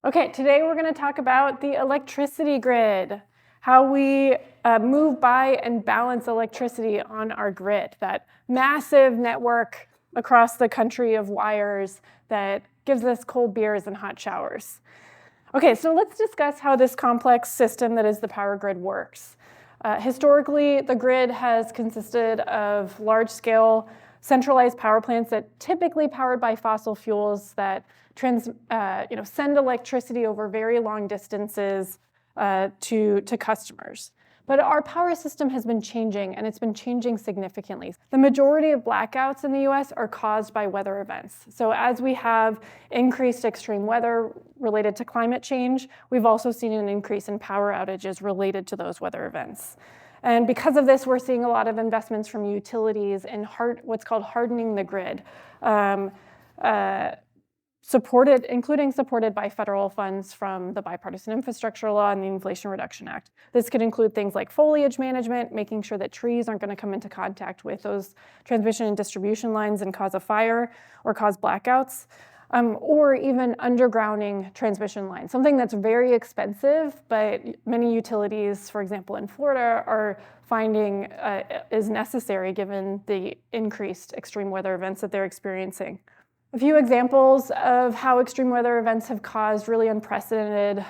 Okay, today we're going to talk about the electricity grid, how we move by and balance electricity on our grid, that massive network across the country of wires that gives us cold beers and hot showers. Okay, so let's discuss how this complex system that is the power grid works. Historically, the grid has consisted of large-scale centralized power plants that typically powered by fossil fuels that send electricity over very long distances to customers. But our power system has been changing, and it's been changing significantly. The majority of blackouts in the US are caused by weather events. So as we have increased extreme weather related to climate change, we've also seen an increase in power outages related to those weather events. And because of this, we're seeing a lot of investments from utilities in what's called hardening the grid, including supported by federal funds from the Bipartisan Infrastructure Law and the Inflation Reduction Act. This could include things like foliage management, making sure that trees aren't going to come into contact with those transmission and distribution lines and cause a fire or cause blackouts, or even undergrounding transmission lines, something that's very expensive, but many utilities, for example, in Florida, are finding is necessary given the increased extreme weather events that they're experiencing. A few examples of how extreme weather events have caused really unprecedented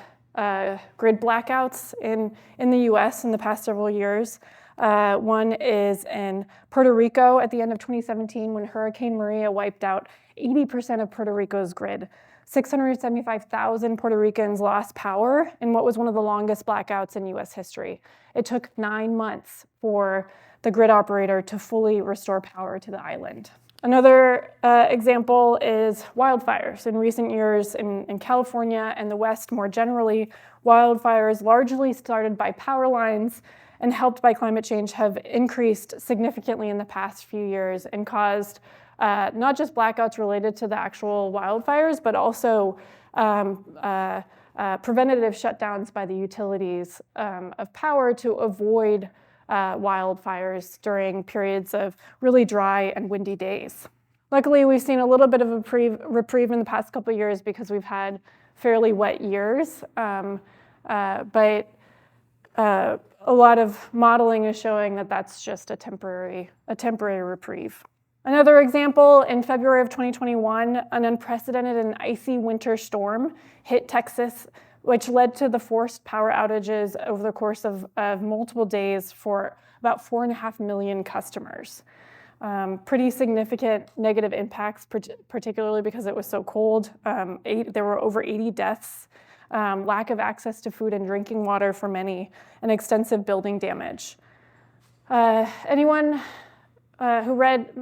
grid blackouts in the US in the past several years. One is in Puerto Rico at the end of 2017 when Hurricane Maria wiped out 80% of Puerto Rico's grid. 675,000 Puerto Ricans lost power in what was one of the longest blackouts in US history. It took 9 months for the grid operator to fully restore power to the island. Another example is wildfires. In recent years in California and the West more generally, wildfires largely started by power lines and helped by climate change have increased significantly in the past few years and caused not just blackouts related to the actual wildfires, but also preventative shutdowns by the utilities of power to avoid wildfires during periods of really dry and windy days. Luckily, we've seen a little bit of a reprieve in the past couple of years because we've had fairly wet years, but a lot of modeling is showing that that's just a temporary reprieve. Another example, in February of 2021, an unprecedented and icy winter storm hit Texas, which led to the forced power outages over the course of multiple days for about 4.5 million customers. Pretty significant negative impacts, particularly because it was so cold. There were over 80 deaths, lack of access to food and drinking water for many, and extensive building damage. Anyone who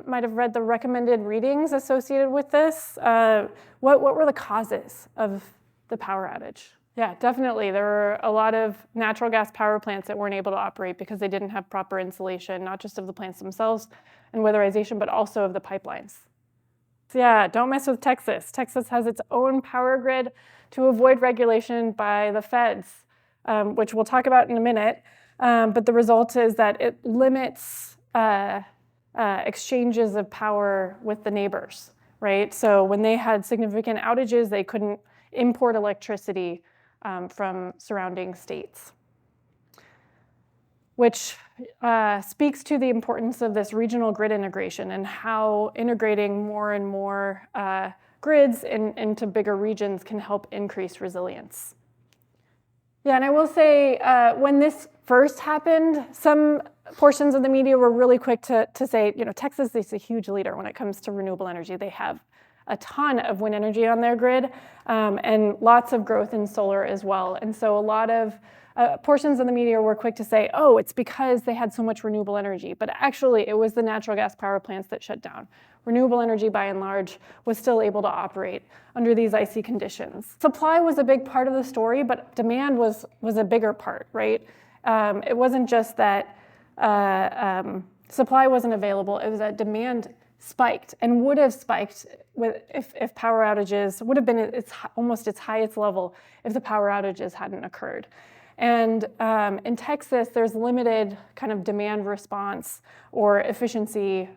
might have read the recommended readings associated with this? What were the causes of the power outage? Yeah, definitely. There were a lot of natural gas power plants that weren't able to operate because they didn't have proper insulation, not just of the plants themselves and weatherization, but also of the pipelines. So yeah, don't mess with Texas. Texas has its own power grid to avoid regulation by the feds, which we'll talk about in a minute. But the result is that it limits exchanges of power with the neighbors, right? So when they had significant outages, they couldn't import electricity from surrounding states, which speaks to the importance of this regional grid integration and how integrating more and more grids into bigger regions can help increase resilience. Yeah, and I will say when this first happened, some portions of the media were really quick to say, Texas is a huge leader when it comes to renewable energy. They have a ton of wind energy on their grid and lots of growth in solar as well. And so a lot of portions of the media were quick to say, oh, it's because they had so much renewable energy. But actually, it was the natural gas power plants that shut down. Renewable energy, by and large, was still able to operate under these icy conditions. Supply was a big part of the story, but demand was a bigger part, right? It wasn't just that supply wasn't available, it was that demand spiked and would have spiked if power outages would have been almost its highest level if the power outages hadn't occurred. And in Texas, there's limited kind of demand response or efficiency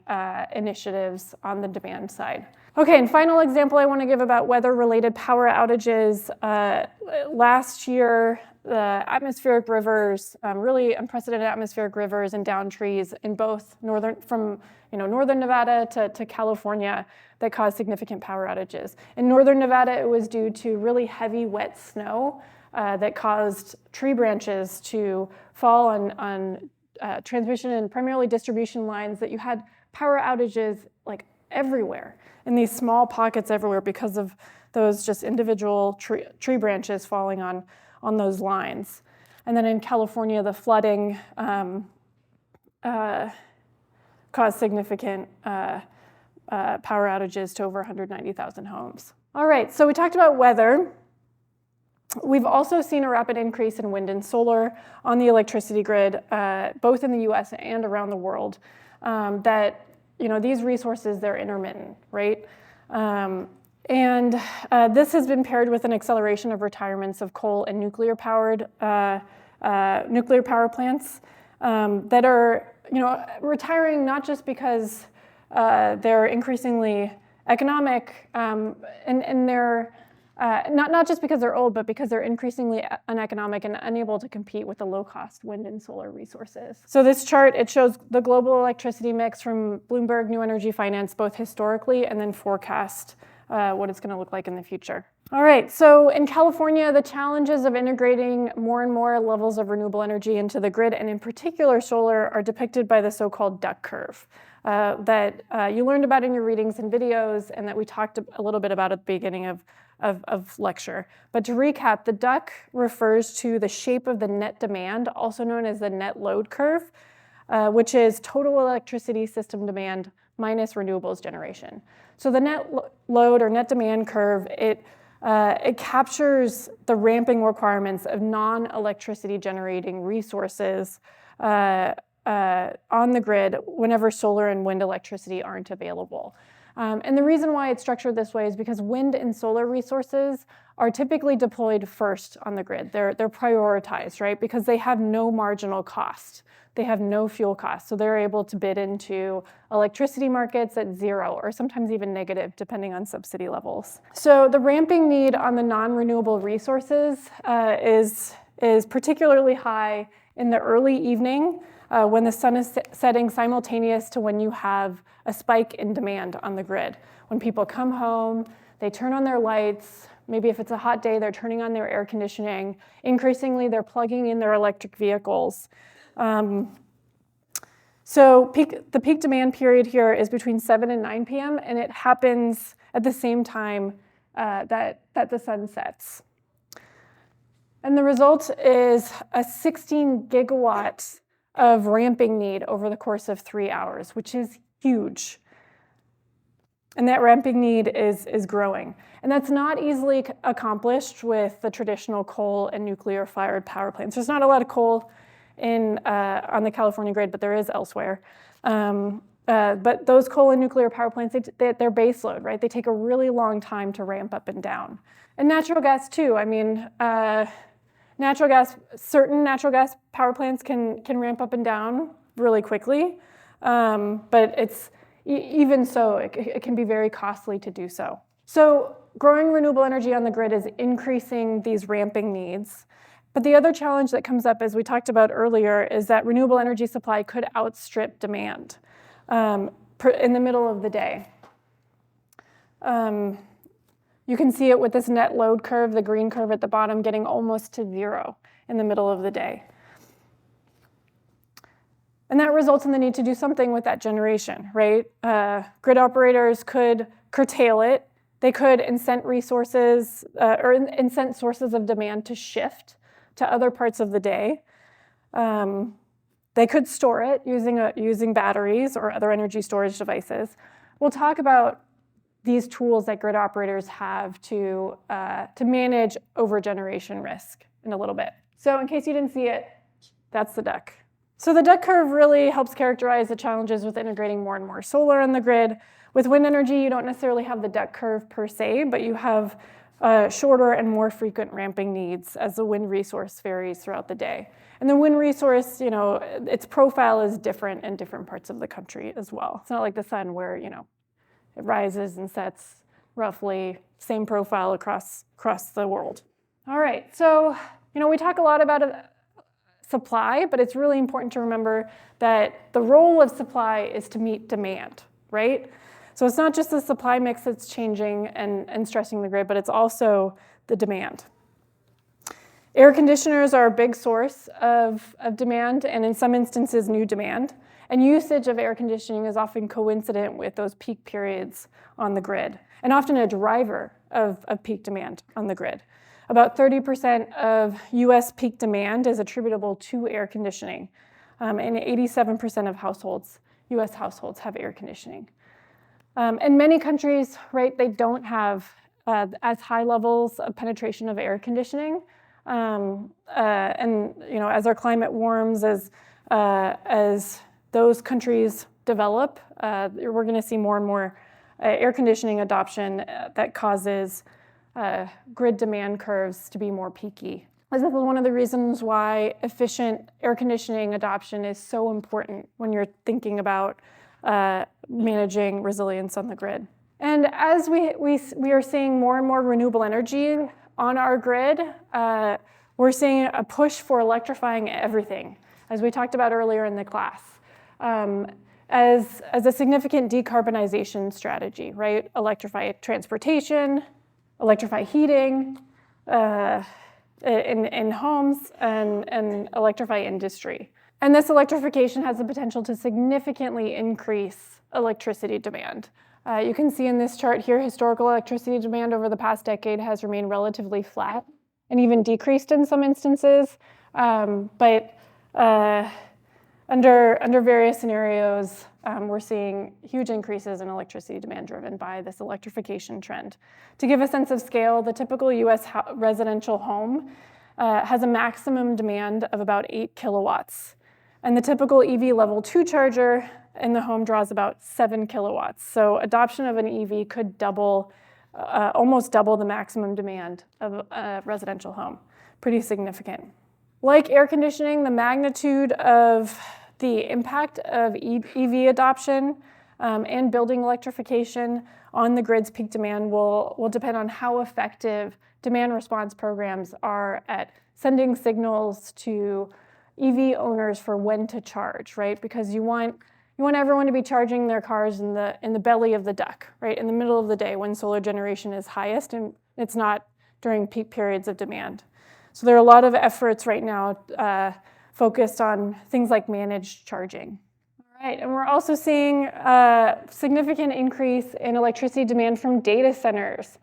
initiatives on the demand side. Okay, and final example I want to give about weather-related power outages. Last year, the atmospheric rivers, really unprecedented atmospheric rivers and down trees in both northern Nevada to California that caused significant power outages. In northern Nevada, it was due to really heavy, wet snow that caused tree branches to fall on transmission and primarily distribution lines, that you had power outages like everywhere, in these small pockets everywhere, because of those just individual tree branches falling on those lines. And then in California, the flooding caused significant power outages to over 190,000 homes. All right, so we talked about weather. We've also seen a rapid increase in wind and solar on the electricity grid, both in the US and around the world, that these resources, they're intermittent, right? This has been paired with an acceleration of retirements of coal and nuclear power plants that are retiring, not just because they're increasingly economic, and they're not just because they're old, but because they're increasingly uneconomic and unable to compete with the low-cost wind and solar resources. So this chart, it shows the global electricity mix from Bloomberg New Energy Finance, both historically and then forecast what it's going to look like in the future. All right, so in California, the challenges of integrating more and more levels of renewable energy into the grid, and in particular solar, are depicted by the so-called duck curve that you learned about in your readings and videos, and that we talked a little bit about at the beginning of lecture. But to recap, the duck refers to the shape of the net demand, also known as the net load curve, which is total electricity system demand minus renewables generation. So the net load or net demand curve, it captures the ramping requirements of non-electricity generating resources on the grid whenever solar and wind electricity aren't available. And the reason why it's structured this way is because wind and solar resources are typically deployed first on the grid. They're prioritized, right? Because they have no marginal cost. They have no fuel cost. So they're able to bid into electricity markets at zero or sometimes even negative, depending on subsidy levels. So the ramping need on the non-renewable resources is particularly high in the early evening when the sun is setting simultaneous to when you have a spike in demand on the grid. When people come home, they turn on their lights. Maybe if it's a hot day, they're turning on their air conditioning. Increasingly, they're plugging in their electric vehicles. So the peak demand period here is between 7 and 9 p.m., and it happens at the same time that the sun sets. And the result is a 16 gigawatts of ramping need over the course of 3 hours, which is huge. And that ramping need is growing. And that's not easily accomplished with the traditional coal and nuclear-fired power plants. There's not a lot of coal on the California grid, but there is elsewhere. But those coal and nuclear power plants, they're base load, right? They take a really long time to ramp up and down. And natural gas too. I mean, certain natural gas power plants can ramp up and down really quickly, but even so, it can be very costly to do so. So growing renewable energy on the grid is increasing these ramping needs. But the other challenge that comes up, as we talked about earlier, is that renewable energy supply could outstrip demand in the middle of the day. You can see it with this net load curve, the green curve at the bottom, getting almost to zero in the middle of the day. And that results in the need to do something with that generation, right? Grid operators could curtail it. They could incent resources or incent sources of demand to shift to other parts of the day. They could store it using batteries or other energy storage devices. We'll talk about these tools that grid operators have to manage overgeneration risk in a little bit. So in case you didn't see it, that's the duck. So the duck curve really helps characterize the challenges with integrating more and more solar on the grid. With wind energy, you don't necessarily have the duck curve per se, but you have shorter and more frequent ramping needs as the wind resource varies throughout the day. And the wind resource, its profile is different in different parts of the country as well. It's not like the sun where, it rises and sets roughly same profile across the world. All right, so we talk a lot about supply, but it's really important to remember that the role of supply is to meet demand, right? So it's not just the supply mix that's changing and stressing the grid, but it's also the demand. Air conditioners are a big source of demand, and in some instances, new demand. And usage of air conditioning is often coincident with those peak periods on the grid, and often a driver of peak demand on the grid. About 30% of US peak demand is attributable to air conditioning, and 87% of US households have air conditioning. In many countries, right, they don't have as high levels of penetration of air conditioning. And as our climate warms, as those countries develop, we're going to see more and more air conditioning adoption that causes grid demand curves to be more peaky. This is one of the reasons why efficient air conditioning adoption is so important when you're thinking about managing resilience on the grid. And as we are seeing more and more renewable energy on our grid, we're seeing a push for electrifying everything, as we talked about earlier in the class, as a significant decarbonization strategy, right? Electrify transportation, electrify heating in homes, and electrify industry. And this electrification has the potential to significantly increase electricity demand. You can see in this chart here, historical electricity demand over the past decade has remained relatively flat and even decreased in some instances. But under various scenarios, we're seeing huge increases in electricity demand driven by this electrification trend. To give a sense of scale, the typical US residential home has a maximum demand of about 8 kilowatts. And the typical EV level 2 charger in the home draws about 7 kilowatts. So adoption of an EV could almost double the maximum demand of a residential home. Pretty significant. Like air conditioning, the magnitude of the impact of EV adoption and building electrification on the grid's peak demand will depend on how effective demand response programs are at sending signals to EV owners for when to charge, right? Because you want everyone to be charging their cars in the belly of the duck, right? In the middle of the day when solar generation is highest, and it's not during peak periods of demand. So there are a lot of efforts right now focused on things like managed charging. All right, and we're also seeing a significant increase in electricity demand from data centers,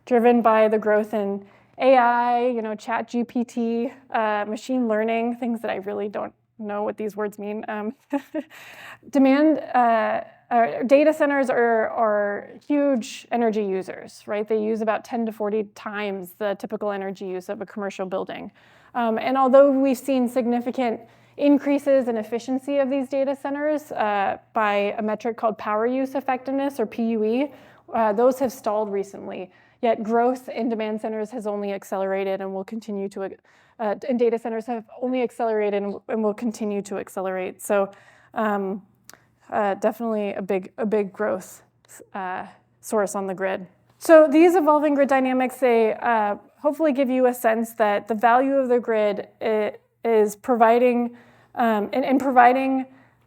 driven by the growth in AI, ChatGPT, machine learning, things that I really don't know what these words mean. Data centers are huge energy users, right? They use about 10 to 40 times the typical energy use of a commercial building. And although we've seen significant increases in efficiency of these data centers by a metric called power use effectiveness, or PUE, those have stalled recently. Yet growth in demand centers has only accelerated and will continue to, and data centers have only accelerated and will continue to accelerate. So definitely a big growth source on the grid. So these evolving grid dynamics, they hopefully give you a sense that the value of the grid is providing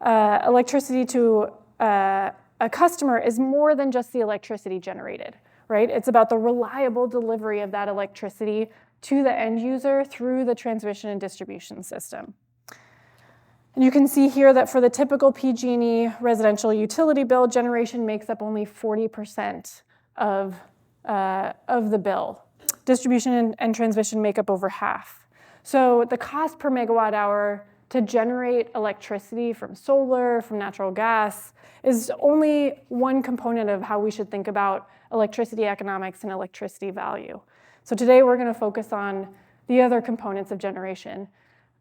electricity to a customer is more than just the electricity generated. Right? It's about the reliable delivery of that electricity to the end user through the transmission and distribution system. And you can see here that for the typical PG&E residential utility bill, generation makes up only 40% of the bill. Distribution and transmission make up over half. So the cost per megawatt hour to generate electricity from solar, from natural gas, is only one component of how we should think about electricity economics and electricity value. So today we're going to focus on the other components of generation,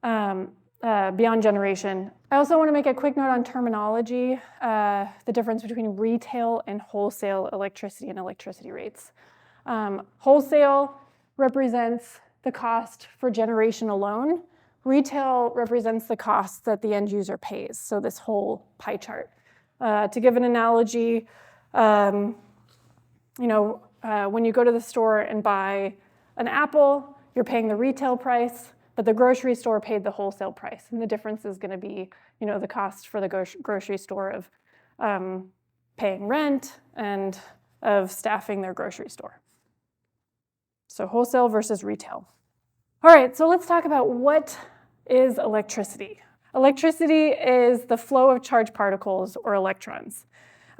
beyond generation. I also want to make a quick note on terminology, the difference between retail and wholesale electricity and electricity rates. Wholesale represents the cost for generation alone. Retail represents the cost that the end user pays, so this whole pie chart. To give an analogy, when you go to the store and buy an apple, you're paying the retail price, but the grocery store paid the wholesale price. And the difference is going to be, the cost for the grocery store of paying rent and of staffing their grocery store. So wholesale versus retail. All right, so let's talk about what is electricity. Electricity is the flow of charged particles or electrons.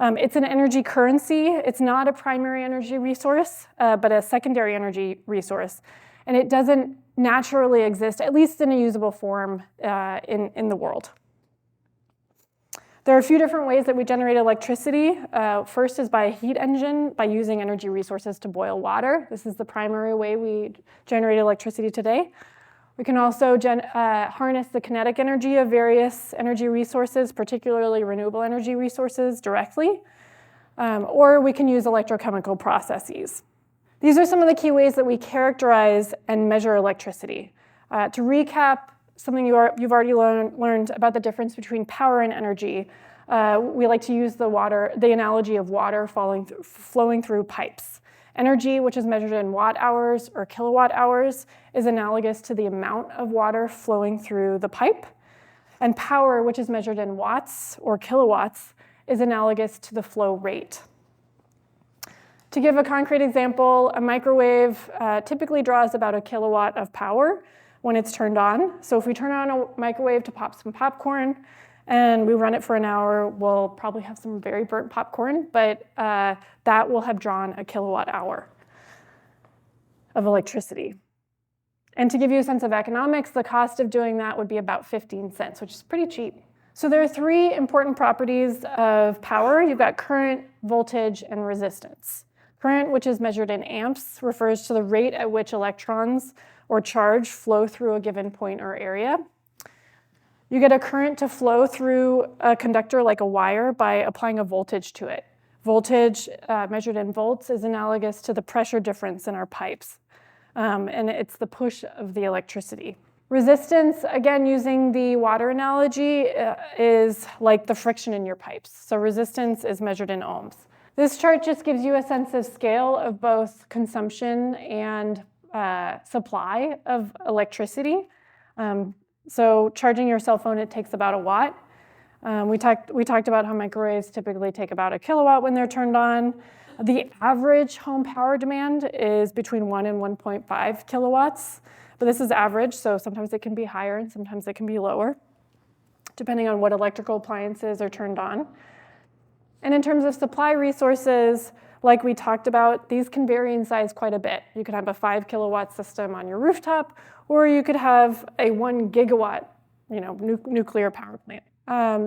It's an energy currency. It's not a primary energy resource, but a secondary energy resource. And it doesn't naturally exist, at least in a usable form, in the world. There are a few different ways that we generate electricity. First is by a heat engine, by using energy resources to boil water. This is the primary way we generate electricity today. We can also harness the kinetic energy of various energy resources, particularly renewable energy resources, directly. Or we can use electrochemical processes. These are some of the key ways that we characterize and measure electricity. To recap, something you've already learned about the difference between power and energy. We like to use the analogy of water flowing through pipes. Energy, which is measured in watt hours or kilowatt hours, is analogous to the amount of water flowing through the pipe. And power, which is measured in watts or kilowatts, is analogous to the flow rate. To give a concrete example, a microwave typically draws about a kilowatt of power when it's turned on. So if we turn on a microwave to pop some popcorn and we run it for an hour, we'll probably have some very burnt popcorn, but that will have drawn a kilowatt hour of electricity. And to give you a sense of economics, the cost of doing that would be about 15 cents, which is pretty cheap. So there are three important properties of power. You've got current, voltage, and resistance. Current, which is measured in amps, refers to the rate at which electrons or charge flow through a given point or area. You get a current to flow through a conductor like a wire by applying a voltage to it. Voltage, measured in volts, is analogous to the pressure difference in our pipes. And it's the push of the electricity. Resistance, again, using the water analogy, is like the friction in your pipes. So resistance is measured in ohms. This chart just gives you a sense of scale of both consumption and supply of electricity. So charging your cell phone, it takes about a watt. We talked about how microwaves typically take about a kilowatt when they're turned on. The average home power demand is between 1 and 1.5 kilowatts, but this is average, so sometimes it can be higher and sometimes it can be lower, depending on what electrical appliances are turned on. And in terms of supply resources, like we talked about, these can vary in size quite a bit. You could have a 5 kilowatt system on your rooftop, or you could have a 1 gigawatt nuclear power plant.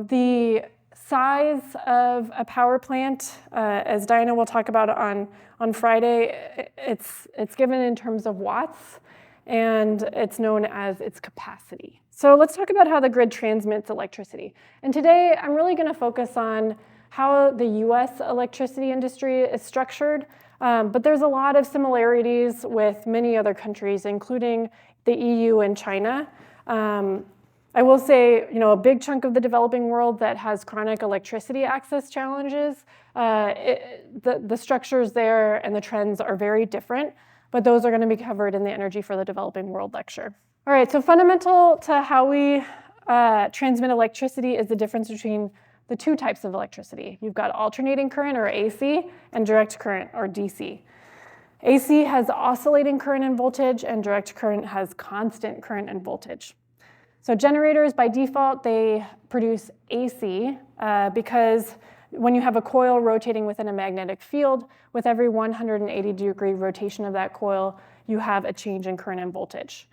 The size of a power plant, as Diana will talk about on Friday, it's given in terms of watts, and it's known as its capacity. So let's talk about how the grid transmits electricity. And today, I'm really going to focus on how the US electricity industry is structured, but there's a lot of similarities with many other countries, including the EU and China. I will say, a big chunk of the developing world that has chronic electricity access challenges, the structures there and the trends are very different, but those are going to be covered in the Energy for the Developing World lecture. All right, so fundamental to how we transmit electricity is the difference between the two types of electricity. You've got alternating current, or AC, and direct current, or DC. AC has oscillating current and voltage, and direct current has constant current and voltage. So generators, by default, they produce AC because when you have a coil rotating within a magnetic field, with every 180-degree rotation of that coil, you have a change in current and voltage.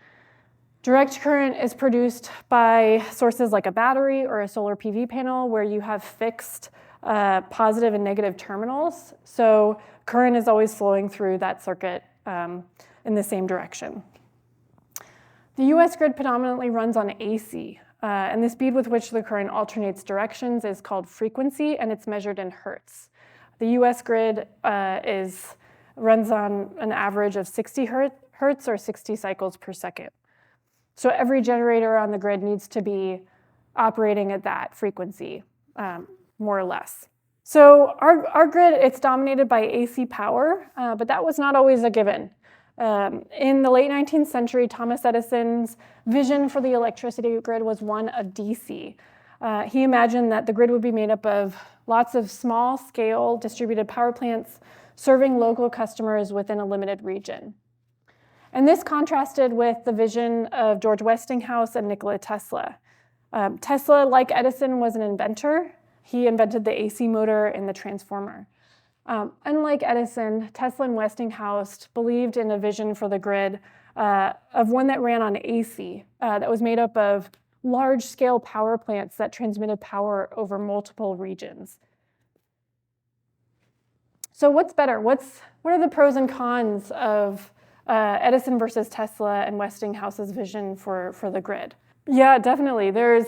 Direct current is produced by sources like a battery or a solar PV panel, where you have fixed positive and negative terminals. So current is always flowing through that circuit in the same direction. The US grid predominantly runs on AC, and the speed with which the current alternates directions is called frequency, and it's measured in hertz. The US grid runs on an average of 60 hertz or 60 cycles per second. So every generator on the grid needs to be operating at that frequency. more or less. So our grid, it's dominated by AC power, but that was not always a given. In the late 19th century, Thomas Edison's vision for the electricity grid was one of DC. He imagined that the grid would be made up of lots of small-scale distributed power plants serving local customers within a limited region. And this contrasted with the vision of George Westinghouse and Nikola Tesla. Tesla, like Edison, was an inventor. He invented the AC motor and the transformer. Unlike Edison, Tesla and Westinghouse believed in a vision for the grid of one that ran on AC, that was made up of large-scale power plants that transmitted power over multiple regions. So what's better? What are the pros and cons of Edison versus Tesla and Westinghouse's vision for the grid? Yeah, definitely. There's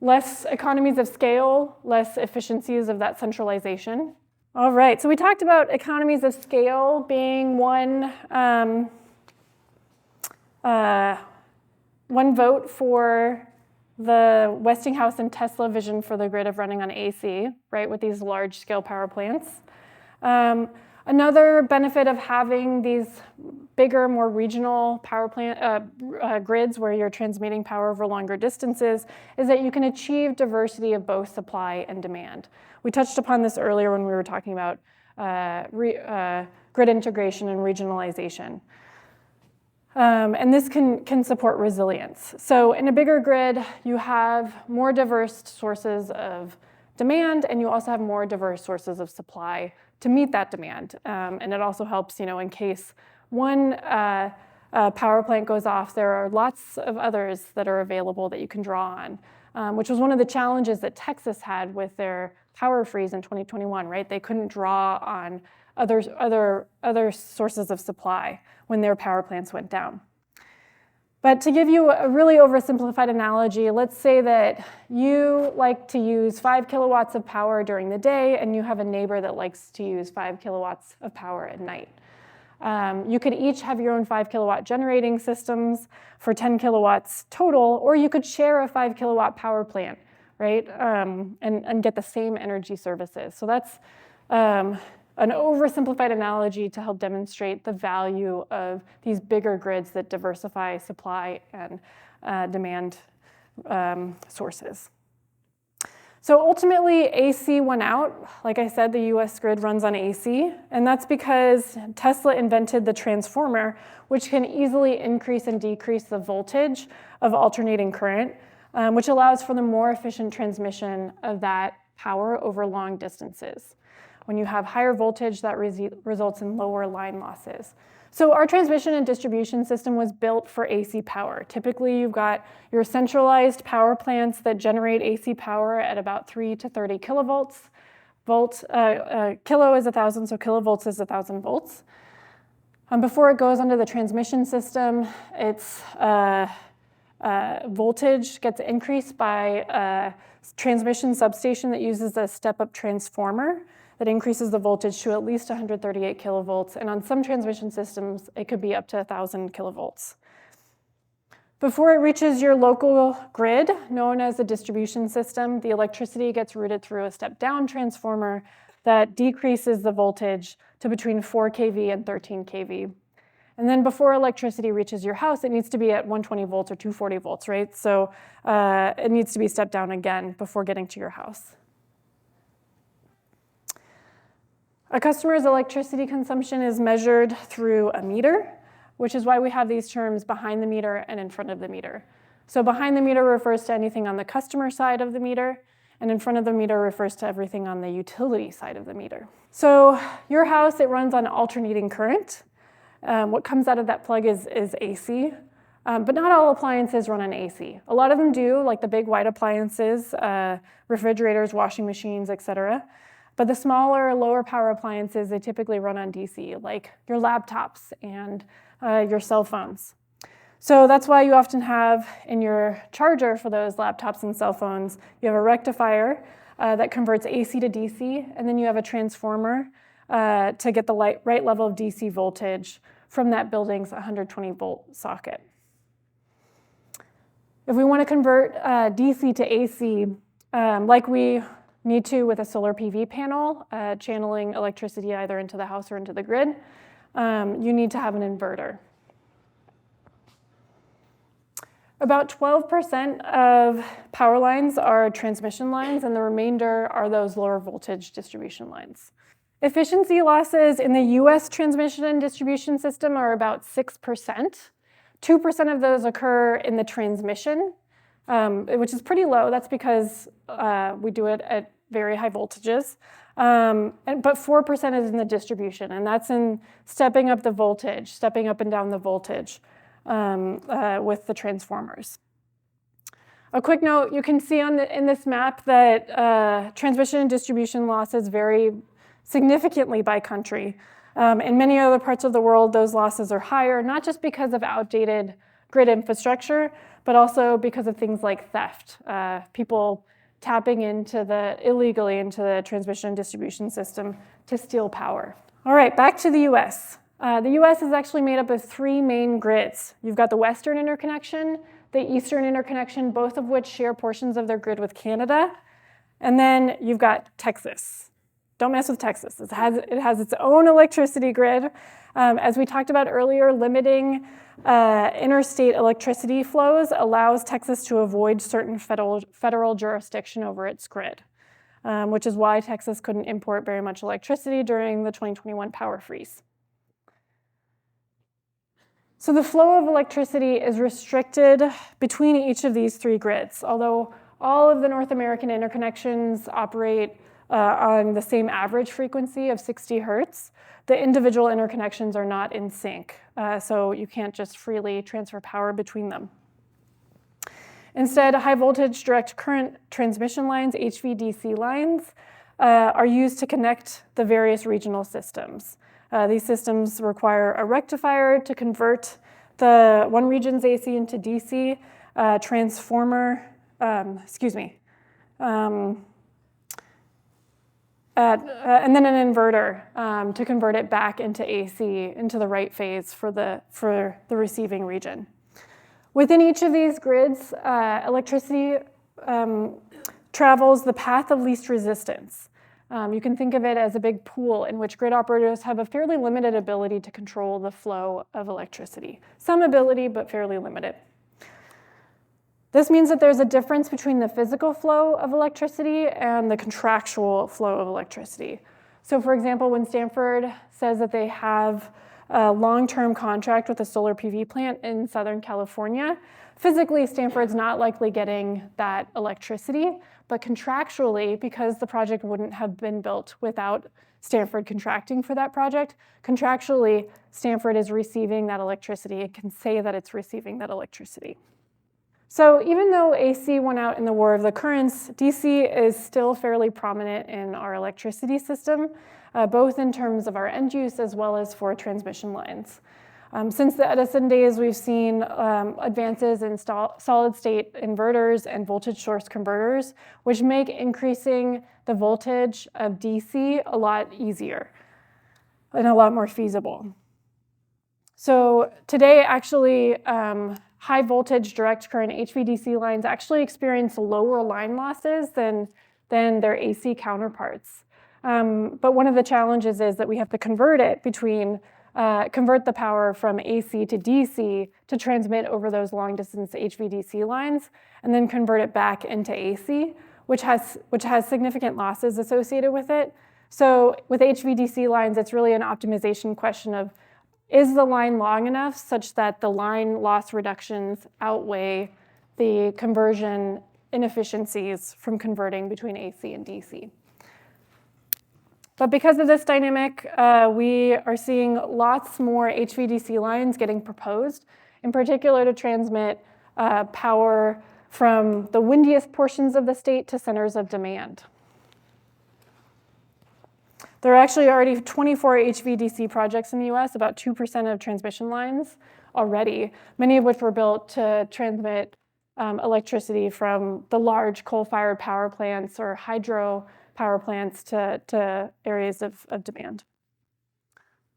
less economies of scale, less efficiencies of that centralization. All right, so we talked about economies of scale being one vote for the Westinghouse and Tesla vision for the grid of running on AC, right, with these large-scale power plants. Another benefit of having these bigger, more regional power plant grids where you're transmitting power over longer distances is that you can achieve diversity of both supply and demand. We touched upon this earlier when we were talking about grid integration and regionalization. And this can support resilience. So in a bigger grid, you have more diverse sources of demand, and you also have more diverse sources of supply to meet that demand. And it also helps, in case one power plant goes off, there are lots of others that are available that you can draw on, which was one of the challenges that Texas had with their power freeze in 2021, right? They couldn't draw on other sources of supply when their power plants went down. But to give you a really oversimplified analogy, let's say that you like to use 5 kilowatts of power during the day, and you have a neighbor that likes to use 5 kilowatts of power at night. You could each have your own 5 kilowatt generating systems for 10 kilowatts total, or you could share a 5 kilowatt power plant, right? And get the same energy services. So that's an oversimplified analogy to help demonstrate the value of these bigger grids that diversify supply and demand sources. So ultimately, AC won out. Like I said, the US grid runs on AC, and that's because Tesla invented the transformer, which can easily increase and decrease the voltage of alternating current, which allows for the more efficient transmission of that power over long distances. When you have higher voltage, that results in lower line losses. So our transmission and distribution system was built for AC power. Typically, you've got your centralized power plants that generate AC power at about 3 to 30 kilovolts. Kilo is 1,000, so kilovolts is 1,000 volts. Before it goes onto the transmission system, its voltage gets increased by a transmission substation that uses a step-up transformer that increases the voltage to at least 138 kilovolts, and on some transmission systems, it could be up to 1,000 kilovolts. Before it reaches your local grid, known as the distribution system, the electricity gets routed through a step-down transformer that decreases the voltage to between 4 kV and 13 kV. And then before electricity reaches your house, it needs to be at 120 volts or 240 volts, right? So it needs to be stepped down again before getting to your house. A customer's electricity consumption is measured through a meter, which is why we have these terms behind the meter and in front of the meter. So behind the meter refers to anything on the customer side of the meter, and in front of the meter refers to everything on the utility side of the meter. So your house, it runs on alternating current. What comes out of that plug is AC, but not all appliances run on AC. A lot of them do, like the big white appliances, refrigerators, washing machines, etc. But the smaller, lower power appliances, they typically run on DC, like your laptops and your cell phones. So that's why you often have in your charger for those laptops and cell phones, you have a rectifier that converts AC to DC, and then you have a transformer to get the right level of DC voltage from that building's 120 volt socket. If we want to convert DC to AC, like we need to with a solar PV panel, channeling electricity either into the house or into the grid, you need to have an inverter. About 12% of power lines are transmission lines, and the remainder are those lower voltage distribution lines. Efficiency losses in the US transmission and distribution system are about 6%. 2% of those occur in the transmission, which is pretty low. That's because we do it at very high voltages. But 4% is in the distribution, and that's in stepping up the voltage, stepping up and down the voltage with the transformers. A quick note, you can see in this map that transmission and distribution losses vary significantly by country. In many other parts of the world, those losses are higher, not just because of outdated grid infrastructure, but also because of things like theft, people tapping illegally into the transmission and distribution system to steal power. All right, back to the US. The US is actually made up of 3 main grids. You've got the Western interconnection, the Eastern interconnection, both of which share portions of their grid with Canada. And then you've got Texas. Don't mess with Texas. It has its own electricity grid. As we talked about earlier, limiting interstate electricity flows allows Texas to avoid certain federal jurisdiction over its grid, which is why Texas couldn't import very much electricity during the 2021 power freeze. So the flow of electricity is restricted between each of these 3 grids. Although all of the North American interconnections operate on the same average frequency of 60 hertz, the individual interconnections are not in sync. So you can't just freely transfer power between them. Instead, high voltage direct current transmission lines, HVDC lines, are used to connect the various regional systems. These systems require a rectifier to convert the one region's AC into DC, transformer, and then an inverter to convert it back into AC, into the right phase for the receiving region. Within each of these grids, electricity travels the path of least resistance. You can think of it as a big pool in which grid operators have a fairly limited ability to control the flow of electricity. Some ability, but fairly limited. This means that there's a difference between the physical flow of electricity and the contractual flow of electricity. So for example, when Stanford says that they have a long-term contract with a solar PV plant in Southern California, physically Stanford's not likely getting that electricity, but contractually, because the project wouldn't have been built without Stanford contracting for that project, contractually Stanford is receiving that electricity. It can say that it's receiving that electricity. So even though AC won out in the War of the Currents, DC is still fairly prominent in our electricity system, both in terms of our end use as well as for transmission lines. Since the Edison days, we've seen advances in solid-state inverters and voltage source converters, which make increasing the voltage of DC a lot easier and a lot more feasible. So today, actually, high voltage direct current HVDC lines actually experience lower line losses than their AC counterparts. But one of the challenges is that we have to convert the power from AC to DC to transmit over those long distance HVDC lines, and then convert it back into AC, which has significant losses associated with it. So with HVDC lines, it's really an optimization question of, is the line long enough such that the line loss reductions outweigh the conversion inefficiencies from converting between AC and DC? But because of this dynamic, we are seeing lots more HVDC lines getting proposed, in particular to transmit power from the windiest portions of the state to centers of demand. There are actually already 24 HVDC projects in the US, about 2% of transmission lines already, many of which were built to transmit electricity from the large coal-fired power plants or hydro power plants to areas of demand.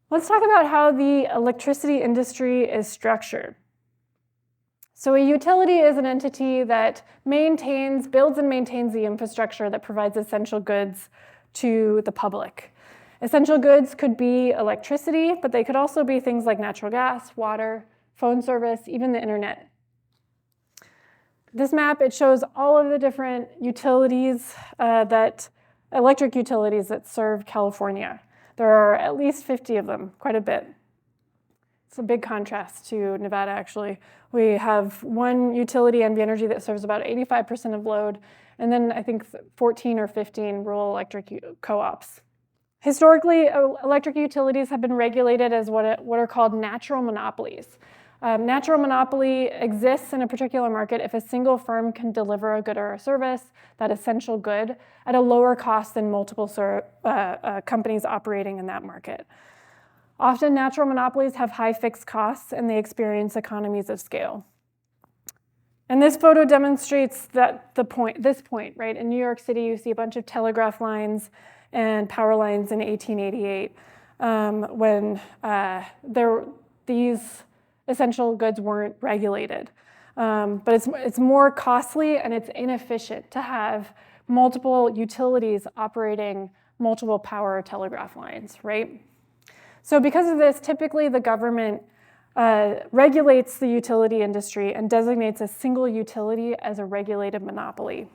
Let's talk about how the electricity industry is structured. So a utility is an entity that builds and maintains the infrastructure that provides essential goods to the public. Essential goods could be electricity, but they could also be things like natural gas, water, phone service, even the internet. This map, it shows all of the different utilities, electric utilities that serve California. There are at least 50 of them, quite a bit. It's a big contrast to Nevada, actually. We have one utility, NV Energy, that serves about 85% of load, and then I think 14 or 15 rural electric co-ops. Historically, electric utilities have been regulated as what are called natural monopolies. Natural monopoly exists in a particular market if a single firm can deliver a good or a service, that essential good, at a lower cost than multiple companies operating in that market. Often, natural monopolies have high fixed costs and they experience economies of scale. And this photo demonstrates this point, right? In New York City, you see a bunch of telegraph lines and power lines in 1888 when these essential goods weren't regulated. But it's more costly and it's inefficient to have multiple utilities operating multiple power telegraph lines, right? So because of this, typically the government regulates the utility industry and designates a single utility as a regulated monopoly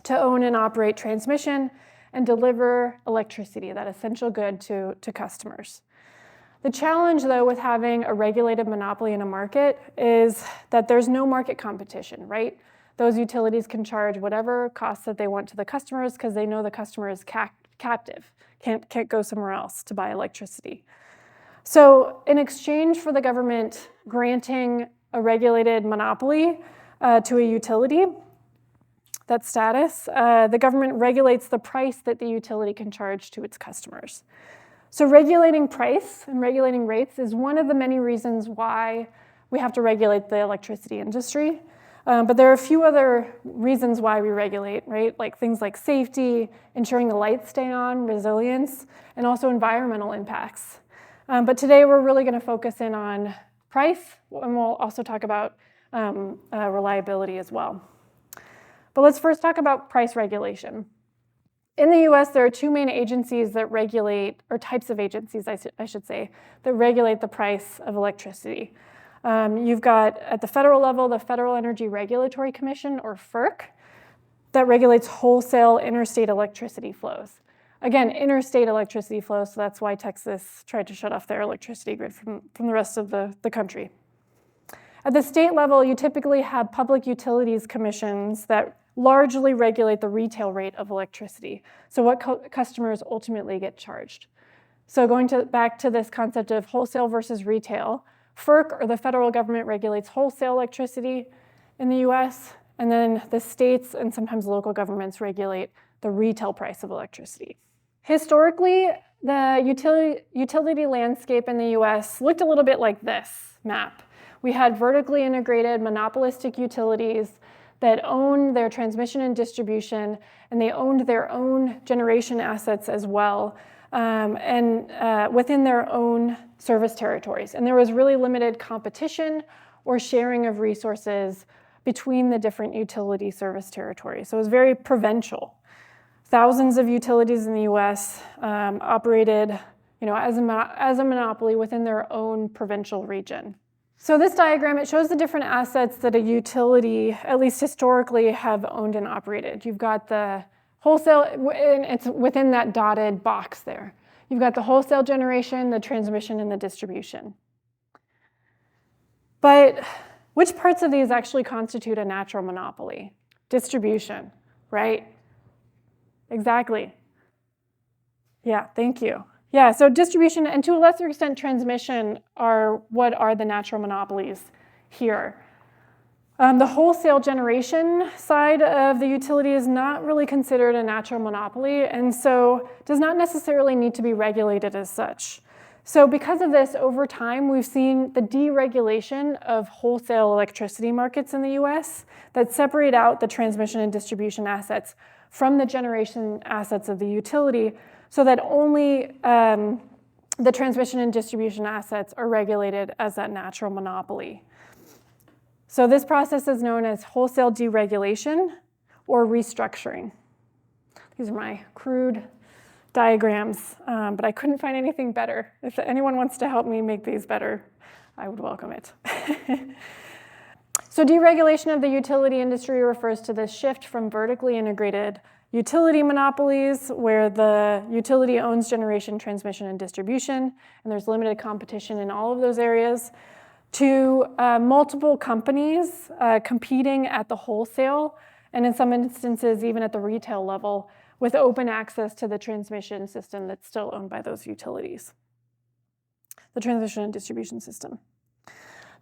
to own and operate transmission and deliver electricity, that essential good, to customers. The challenge, though, with having a regulated monopoly in a market is that there's no market competition, right? Those utilities can charge whatever costs that they want to the customers because they know the customer is captive, can't go somewhere else to buy electricity. So in exchange for the government granting a regulated monopoly to a utility, that status, the government regulates the price that the utility can charge to its customers. So regulating price and regulating rates is one of the many reasons why we have to regulate the electricity industry. But there are a few other reasons why we regulate, right? Like things like safety, ensuring the lights stay on, resilience, and also environmental impacts. But today we're really going to focus in on price, and we'll also talk about reliability as well. But let's first talk about price regulation. In the US, there are two main agencies that regulate, or types of agencies, I should say, that regulate the price of electricity. You've got, at the federal level, the Federal Energy Regulatory Commission, or FERC, that regulates wholesale interstate electricity flows. Again, interstate electricity flows, so that's why Texas tried to shut off their electricity grid from the rest of the country. At the state level, you typically have public utilities commissions that largely regulate the retail rate of electricity, so what customers ultimately get charged. So going back to this concept of wholesale versus retail, FERC, or the federal government, regulates wholesale electricity in the US, and then the states and sometimes local governments regulate the retail price of electricity. Historically, the utility landscape in the US looked a little bit like this map. We had vertically integrated monopolistic utilities that owned their transmission and distribution, and they owned their own generation assets as well, within their own service territories. And there was really limited competition or sharing of resources between the different utility service territories. So it was very provincial. Thousands of utilities in the US operated as a monopoly within their own provincial region. So this diagram, it shows the different assets that a utility, at least historically, have owned and operated. You've got the wholesale, and it's within that dotted box there. You've got the wholesale generation, the transmission, and the distribution. But which parts of these actually constitute a natural monopoly? Distribution, right? Exactly. Yeah, thank you. Yeah, so distribution and to a lesser extent transmission are what are the natural monopolies here. The wholesale generation side of the utility is not really considered a natural monopoly, and so does not necessarily need to be regulated as such. So because of this, over time, we've seen the deregulation of wholesale electricity markets in the US that separate out the transmission and distribution assets from the generation assets of the utility, so that only the transmission and distribution assets are regulated as that natural monopoly. So this process is known as wholesale deregulation or restructuring. These are my crude diagrams, but I couldn't find anything better. If anyone wants to help me make these better, I would welcome it. So deregulation of the utility industry refers to the shift from vertically integrated utility monopolies, where the utility owns generation, transmission, and distribution, and there's limited competition in all of those areas, to multiple companies competing at the wholesale, and in some instances even at the retail level, with open access to the transmission system that's still owned by those utilities, the transmission and distribution system.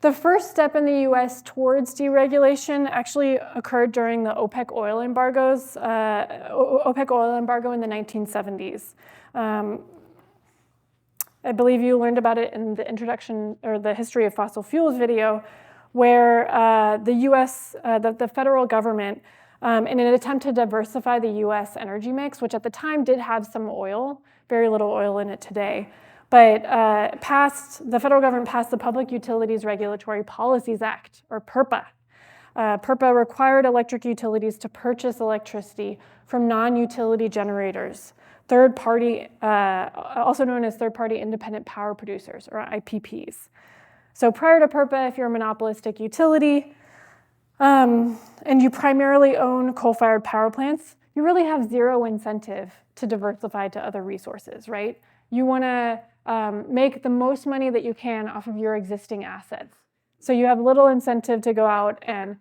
The first step in the US towards deregulation actually occurred during the OPEC oil embargo in the 1970s. I believe you learned about it in the introduction or the history of fossil fuels video, where the US, the federal government, in an attempt to diversify the US energy mix, which at the time did have some oil, very little oil in it today, but the federal government passed the Public Utilities Regulatory Policies Act, or PURPA. PURPA required electric utilities to purchase electricity from non-utility generators, third-party, also known as third-party independent power producers, or IPPs. So prior to PURPA, if you're a monopolistic utility and you primarily own coal-fired power plants, you really have zero incentive to diversify to other resources, right? You want to make the most money that you can off of your existing assets. So you have little incentive to go out and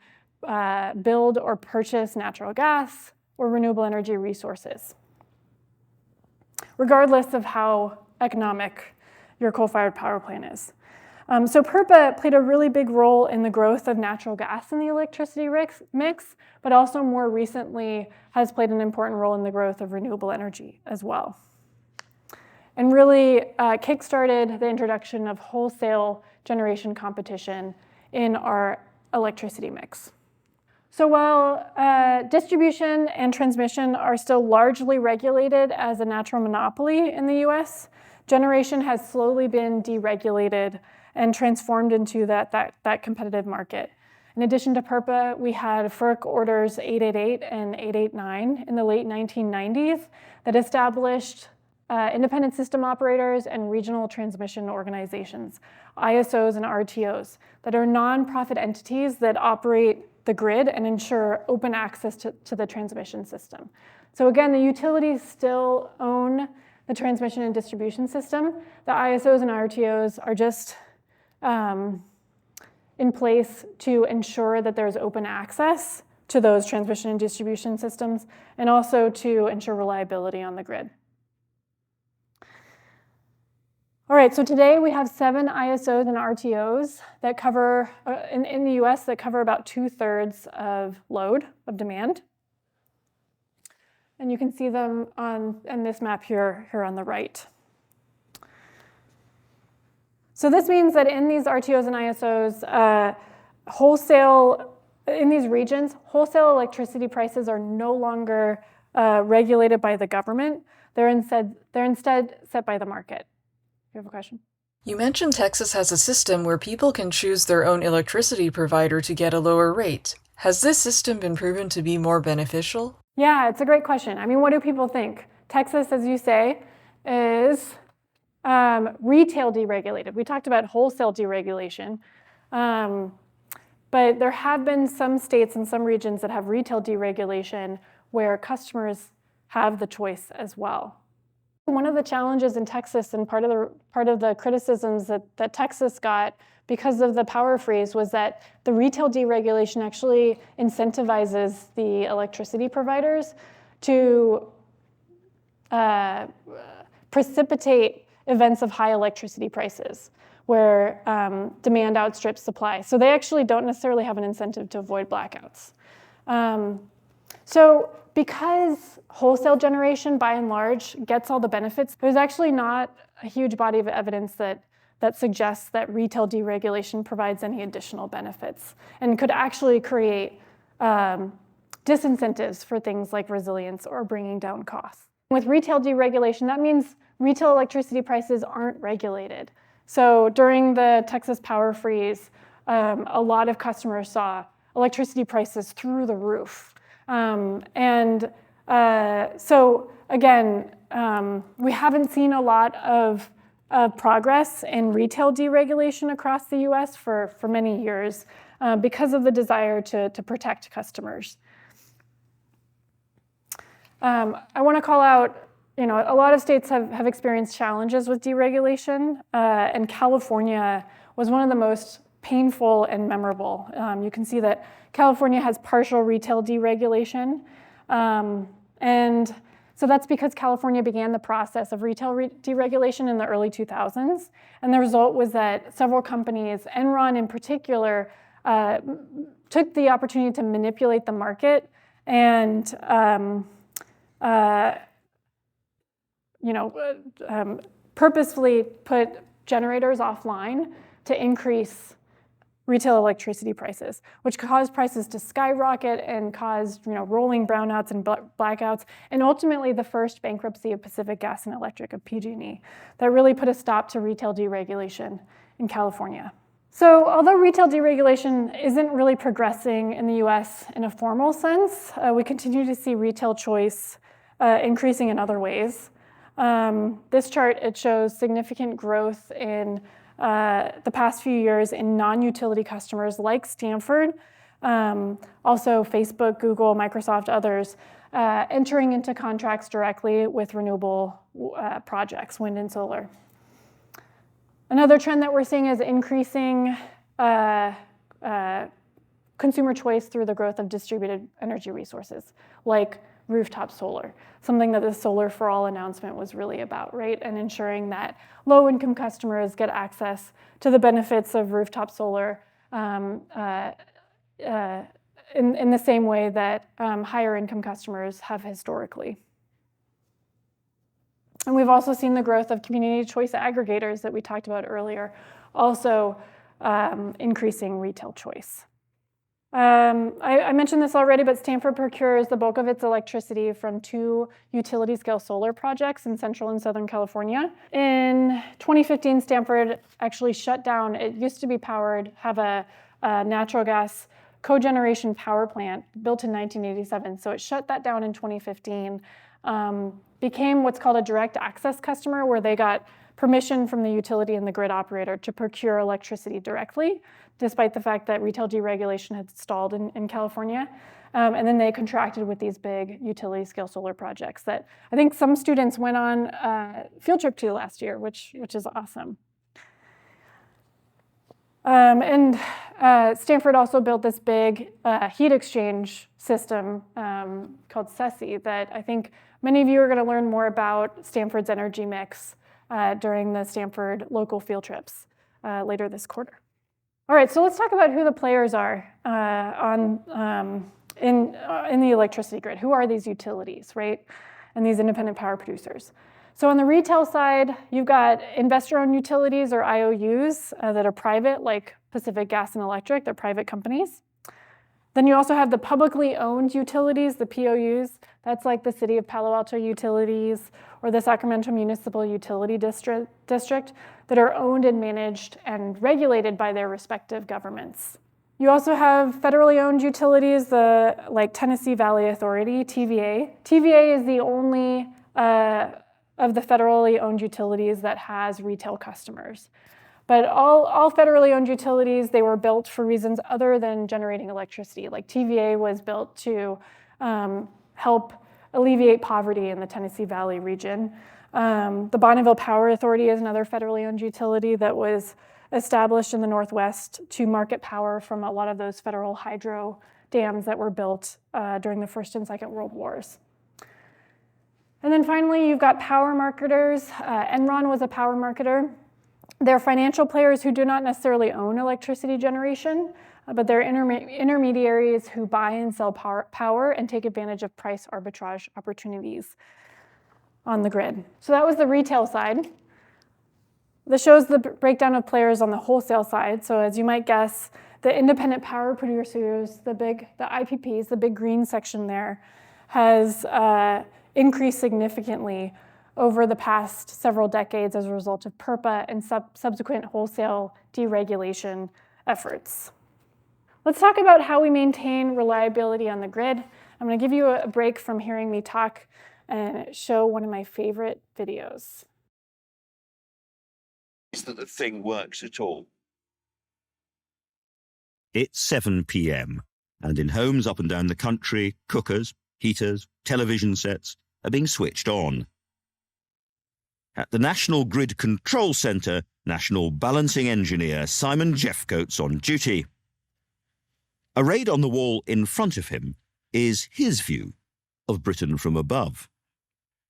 build or purchase natural gas or renewable energy resources, regardless of how economic your coal-fired power plant is. So PURPA played a really big role in the growth of natural gas in the electricity mix, but also more recently has played an important role in the growth of renewable energy as well, and really kickstarted the introduction of wholesale generation competition in our electricity mix. So while distribution and transmission are still largely regulated as a natural monopoly in the US, generation has slowly been deregulated and transformed into that competitive market. In addition to PURPA, we had FERC orders 888 and 889 in the late 1990s that established independent system operators and regional transmission organizations, ISOs and RTOs, that are nonprofit entities that operate the grid and ensure open access to the transmission system. So again, the utilities still own the transmission and distribution system. The ISOs and RTOs are just in place to ensure that there's open access to those transmission and distribution systems, and also to ensure reliability on the grid. All right, so today we have 7 ISOs and RTOs that cover, in the US, that cover about 2/3 of load, of demand. And you can see them on this map here on the right. So this means that in these RTOs and ISOs, in these regions, wholesale electricity prices are no longer regulated by the government. They're instead set by the market. You have a question? You mentioned Texas has a system where people can choose their own electricity provider to get a lower rate. Has this system been proven to be more beneficial? Yeah, it's a great question. I mean, what do people think? Texas, as you say, is retail deregulated. We talked about wholesale deregulation, but there have been some states and some regions that have retail deregulation where customers have the choice as well. One of the challenges in Texas, and part of the criticisms that Texas got because of the power freeze, was that the retail deregulation actually incentivizes the electricity providers to precipitate events of high electricity prices, where demand outstrips supply. So they actually don't necessarily have an incentive to avoid blackouts. So because wholesale generation, by and large, gets all the benefits, there's actually not a huge body of evidence that suggests that retail deregulation provides any additional benefits and could actually create disincentives for things like resilience or bringing down costs. With retail deregulation, that means retail electricity prices aren't regulated. So during the Texas power freeze, a lot of customers saw electricity prices through the roof. So again, we haven't seen a lot of progress in retail deregulation across the US for many years because of the desire to protect customers. I want to call out, a lot of states have experienced challenges with deregulation, and California was one of the most painful and memorable. You can see that California has partial retail deregulation, and so that's because California began the process of retail deregulation in the early 2000s, and the result was that several companies, Enron in particular, took the opportunity to manipulate the market and purposefully put generators offline to increase retail electricity prices, which caused prices to skyrocket and caused rolling brownouts and blackouts, and ultimately the first bankruptcy of Pacific Gas and Electric, of PG&E, that really put a stop to retail deregulation in California. So although retail deregulation isn't really progressing in the US in a formal sense, we continue to see retail choice increasing in other ways. This chart, it shows significant growth in the past few years in non-utility customers like Stanford, also Facebook, Google, Microsoft, others, entering into contracts directly with renewable projects, wind and solar. Another trend that we're seeing is increasing consumer choice through the growth of distributed energy resources, like rooftop solar, something that the Solar for All announcement was really about, right? And ensuring that low-income customers get access to the benefits of rooftop solar in the same way that higher-income customers have historically. And we've also seen the growth of community choice aggregators that we talked about earlier, also increasing retail choice. I mentioned this already, but Stanford procures the bulk of its electricity from 2 utility-scale solar projects in Central and Southern California. In 2015, Stanford actually shut down, it used to be have a natural gas cogeneration power plant built in 1987. So it shut that down in 2015, became what's called a direct access customer, where they got permission from the utility and the grid operator to procure electricity directly, despite the fact that retail deregulation had stalled in California. And then they contracted with these big utility-scale solar projects that I think some students went on a field trip to last year, which is awesome. Stanford also built this big heat exchange system called SESI that I think many of you are going to learn more about Stanford's energy mix during the Stanford local field trips later this quarter. All right, so let's talk about who the players are in the electricity grid. Who are these utilities, right? And these independent power producers. So on the retail side, you've got investor-owned utilities, or IOUs, that are private, like Pacific Gas and Electric. They're private companies. Then you also have the publicly owned utilities, the POUs. That's like the City of Palo Alto Utilities or the Sacramento Municipal Utility District that are owned and managed and regulated by their respective governments. You also have federally owned utilities, like Tennessee Valley Authority, TVA. TVA is the only of the federally owned utilities that has retail customers. But all federally owned utilities, they were built for reasons other than generating electricity. Like TVA was built to help alleviate poverty in the Tennessee Valley region. The Bonneville Power Authority is another federally owned utility that was established in the Northwest to market power from a lot of those federal hydro dams that were built during the First and Second World Wars. And then finally, you've got power marketers. Enron was a power marketer. They're financial players who do not necessarily own electricity generation, but they're intermediaries who buy and sell power and take advantage of price arbitrage opportunities on the grid. So that was the retail side. This shows the breakdown of players on the wholesale side. So as you might guess, the independent power producers, the IPPs, the big green section there, has increased significantly over the past several decades as a result of PURPA and subsequent wholesale deregulation efforts. Let's talk about how we maintain reliability on the grid. I'm going to give you a break from hearing me talk and show one of my favorite videos. Is that the thing works at all? It's 7 p.m, and in homes up and down the country, cookers, heaters, television sets are being switched on. At the National Grid Control Centre, National Balancing Engineer Simon Jeffcoat's on duty. Arrayed on the wall in front of him is his view of Britain from above.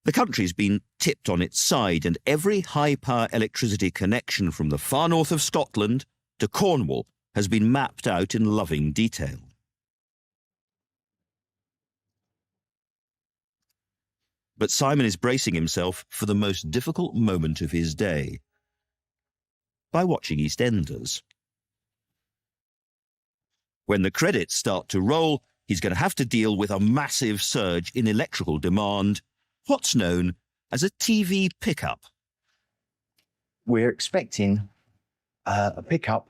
The country's been tipped on its side, and every high-power electricity connection from the far north of Scotland to Cornwall has been mapped out in loving detail. But Simon is bracing himself for the most difficult moment of his day by watching EastEnders. When the credits start to roll, he's going to have to deal with a massive surge in electrical demand, what's known as a TV pickup. We're expecting a pickup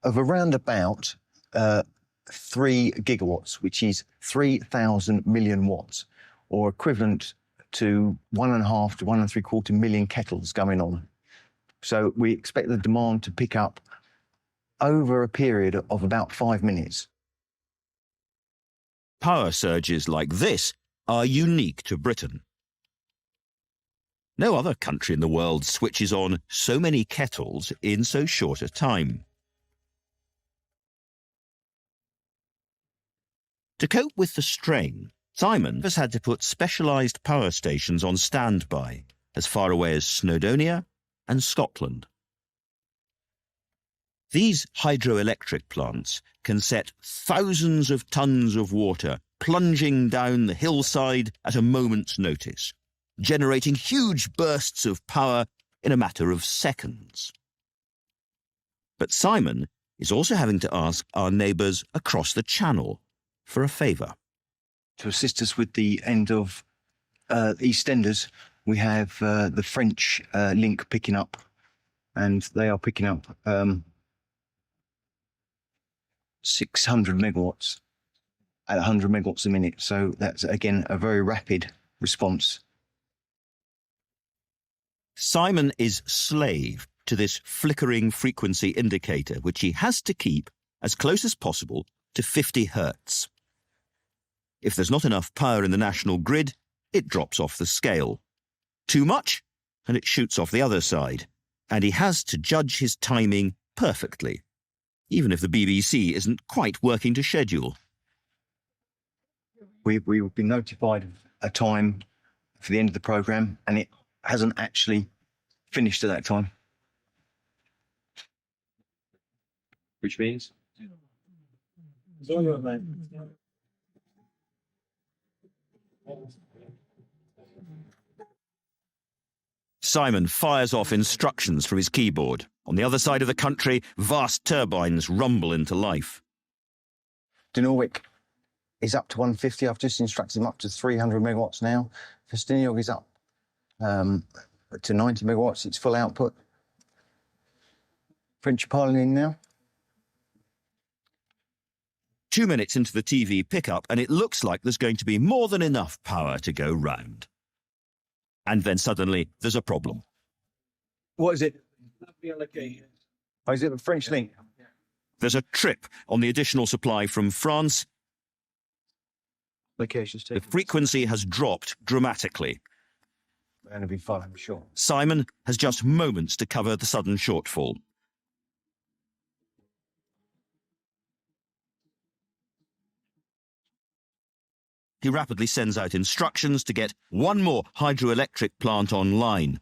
of around about 3 gigawatts, which is 3,000 million watts, or equivalent to 1.5 to 1.75 million kettles going on. So we expect the demand to pick up over a period of about 5 minutes. Power surges like this are unique to Britain. No other country in the world switches on so many kettles in so short a time. To cope with the strain, Simon has had to put specialised power stations on standby as far away as Snowdonia and Scotland. These hydroelectric plants can set thousands of tons of water plunging down the hillside at a moment's notice, generating huge bursts of power in a matter of seconds. But Simon is also having to ask our neighbours across the Channel for a favour. To assist us with the end of EastEnders, we have the French link picking up, and they are picking up 600 megawatts at 100 megawatts a minute. So that's, again, a very rapid response. Simon is slave to this flickering frequency indicator, which he has to keep as close as possible to 50 hertz. If there's not enough power in the national grid, it drops off the scale. Too much, and it shoots off the other side. And he has to judge his timing perfectly, even if the BBC isn't quite working to schedule. We've been notified of a time for the end of the programme, and it hasn't actually finished at that time. Which means? Simon fires off instructions from his keyboard. On the other side of the country, vast turbines rumble into life. Norwich is up to 150. I've just instructed him up to 300 megawatts now. Festiniog is up to 90 megawatts. It's full output. French piling in now. 2 minutes into the TV pickup, and it looks like there's going to be more than enough power to go round. And then suddenly there's a problem. What is it? Oh, is it the French link? There's a trip on the additional supply from France. The frequency has dropped dramatically. We're going to be fine, I'm sure. Simon has just moments to cover the sudden shortfall. He rapidly sends out instructions to get one more hydroelectric plant online.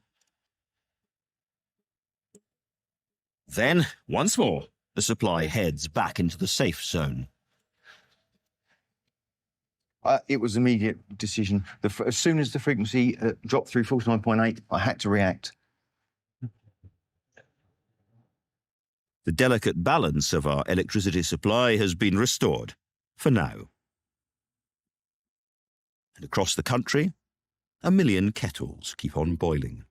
Then, once more, the supply heads back into the safe zone. It was an immediate decision. As soon as the frequency dropped through 49.8, I had to react. The delicate balance of our electricity supply has been restored, for now. And across the country, 1 million kettles keep on boiling.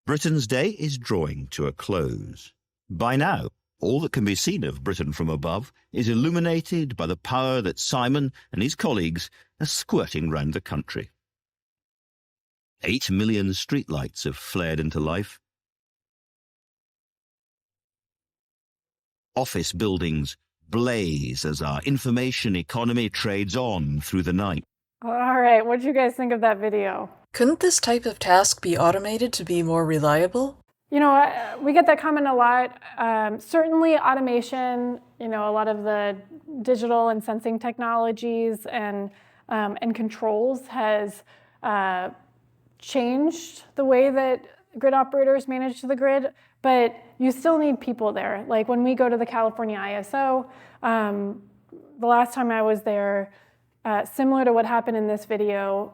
Britain's day is drawing to a close. By now, all that can be seen of Britain from above is illuminated by the power that Simon and his colleagues are squirting round the country. 8 million streetlights have flared into life. Office buildings blaze as our information economy trades on through the night. All right, what did you guys think of that video? Couldn't this type of task be automated to be more reliable? You know, we get that comment a lot. Certainly automation, you know, a lot of the digital and sensing technologies and controls has changed the way that grid operators manage the grid, but you still need people there. Like when we go to the California ISO, the last time I was there, similar to what happened in this video,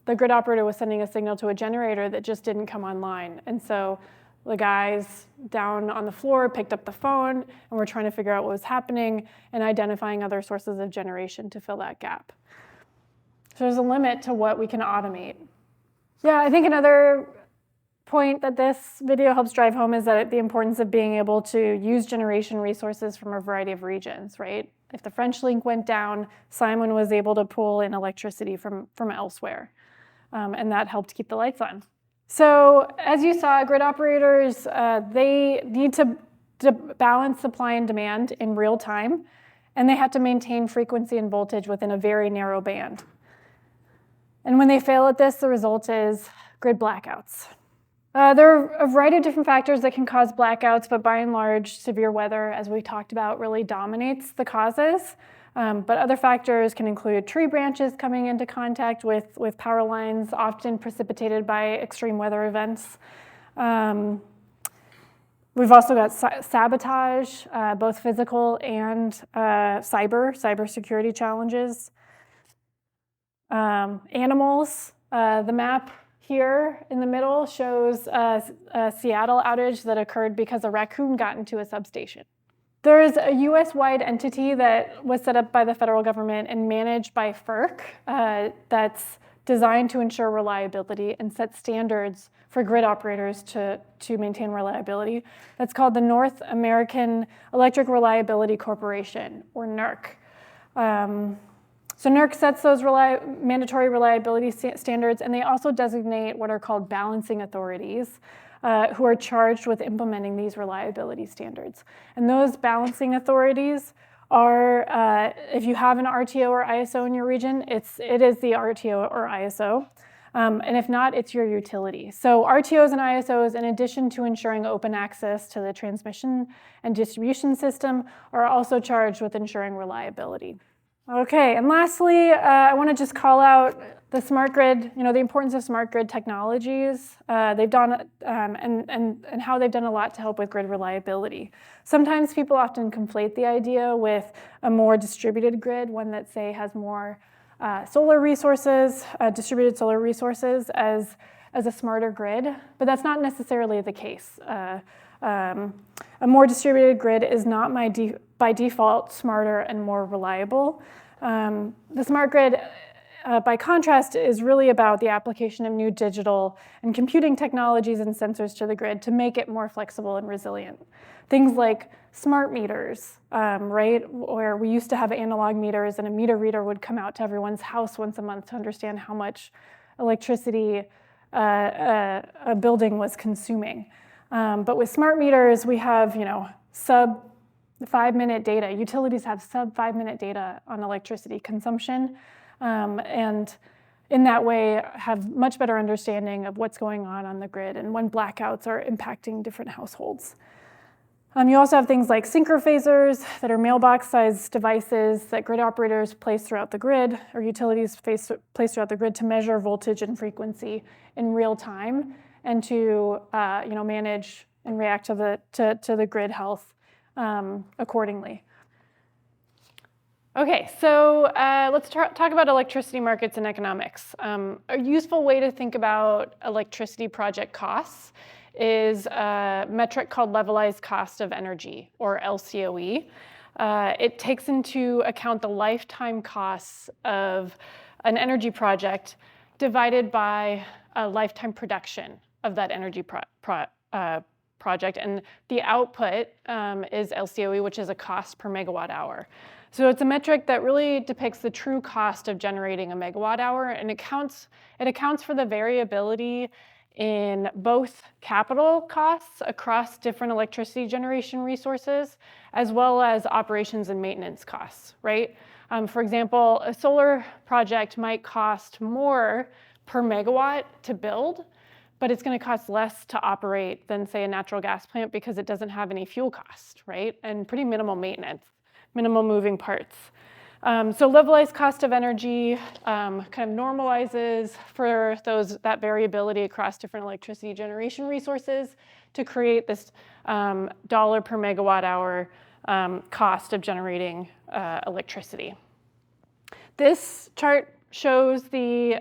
the grid operator was sending a signal to a generator that just didn't come online. And so the guys down on the floor picked up the phone and were trying to figure out what was happening and identifying other sources of generation to fill that gap. So there's a limit to what we can automate. Yeah, I think another point that this video helps drive home is that the importance of being able to use generation resources from a variety of regions, right? If the French link went down, Simon was able to pull in electricity from elsewhere, and that helped keep the lights on. So as you saw, grid operators, they need to balance supply and demand in real time, and they have to maintain frequency and voltage within a very narrow band. And when they fail at this, the result is grid blackouts. There are a variety of different factors that can cause blackouts, but by and large, severe weather, as we talked about, really dominates the causes. But other factors can include tree branches coming into contact with power lines, often precipitated by extreme weather events. We've also got sabotage, both physical and cybersecurity challenges. Animals, the map here in the middle shows a Seattle outage that occurred because a raccoon got into a substation. There is a US-wide entity that was set up by the federal government and managed by FERC that's designed to ensure reliability and set standards for grid operators to maintain reliability. That's called the North American Electric Reliability Corporation, or NERC. So NERC sets those mandatory reliability standards, and they also designate what are called balancing authorities who are charged with implementing these reliability standards. And those balancing authorities are, if you have an RTO or ISO in your region, it is the RTO or ISO. And if not, it's your utility. So RTOs and ISOs, in addition to ensuring open access to the transmission and distribution system, are also charged with ensuring reliability. Okay, and lastly, I want to just call out the smart grid, the importance of smart grid technologies. They've done, and how they've done a lot to help with grid reliability. Sometimes people often conflate the idea with a more distributed grid, one that, say, has more solar resources, distributed solar resources as a smarter grid, but that's not necessarily the case. A more distributed grid is not by default smarter and more reliable. The smart grid, by contrast, is really about the application of new digital and computing technologies and sensors to the grid to make it more flexible and resilient. Things like smart meters, right? Where we used to have analog meters and a meter reader would come out to everyone's house once a month to understand how much electricity a building was consuming. But with smart meters, we have, sub 5-minute data. Utilities have sub 5-minute data on electricity consumption, and in that way have much better understanding of what's going on the grid and when blackouts are impacting different households. You also have things like synchrophasers that are mailbox-sized devices that grid operators place throughout the grid, or utilities place throughout the grid to measure voltage and frequency in real time and to manage and react to the grid health accordingly. Okay, so let's talk about electricity markets and economics. A useful way to think about electricity project costs is a metric called levelized cost of energy, or LCOE. It takes into account the lifetime costs of an energy project divided by a lifetime production of that energy project. And the output is LCOE, which is a cost per megawatt hour. So it's a metric that really depicts the true cost of generating a megawatt hour, and it accounts for the variability in both capital costs across different electricity generation resources, as well as operations and maintenance costs, right? For example, a solar project might cost more per megawatt to build, but it's going to cost less to operate than, say, a natural gas plant because it doesn't have any fuel cost, right? And pretty minimal maintenance, minimal moving parts. So levelized cost of energy kind of normalizes for that variability across different electricity generation resources to create this dollar per megawatt hour cost of generating electricity. This chart shows the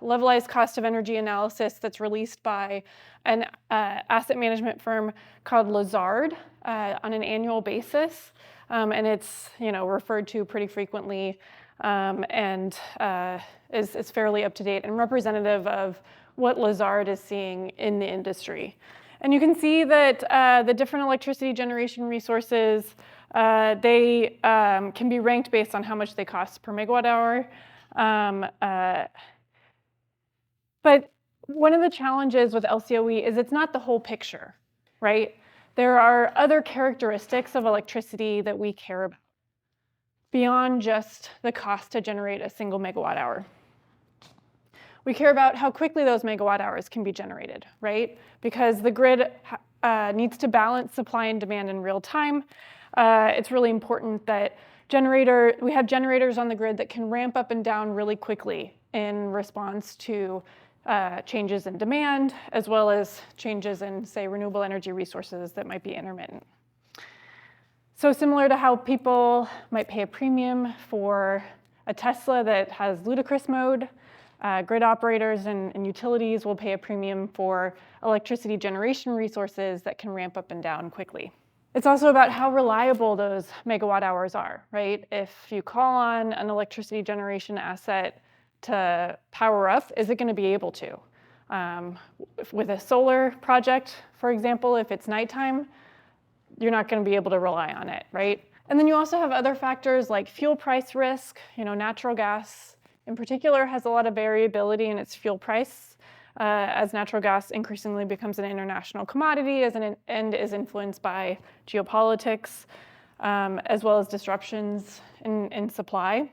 levelized cost of energy analysis that's released by an asset management firm called Lazard on an annual basis. And it's referred to pretty frequently and is fairly up to date and representative of what Lazard is seeing in the industry. And you can see that the different electricity generation resources, they can be ranked based on how much they cost per megawatt hour. But one of the challenges with LCOE is it's not the whole picture, right? There are other characteristics of electricity that we care about beyond just the cost to generate a single megawatt hour. We care about how quickly those megawatt hours can be generated, right? Because the grid needs to balance supply and demand in real time. It's really important that we have generators on the grid that can ramp up and down really quickly in response to changes in demand, as well as changes in, say, renewable energy resources that might be intermittent. So similar to how people might pay a premium for a Tesla that has ludicrous mode, grid operators and utilities will pay a premium for electricity generation resources that can ramp up and down quickly. It's also about how reliable those megawatt hours are, right? If you call on an electricity generation asset to power up, is it going to be able to? With a solar project, for example, if it's nighttime, you're not going to be able to rely on it, right? And then you also have other factors like fuel price risk. Natural gas in particular has a lot of variability in its fuel price as natural gas increasingly becomes an international commodity and is influenced by geopolitics, as well as disruptions in supply.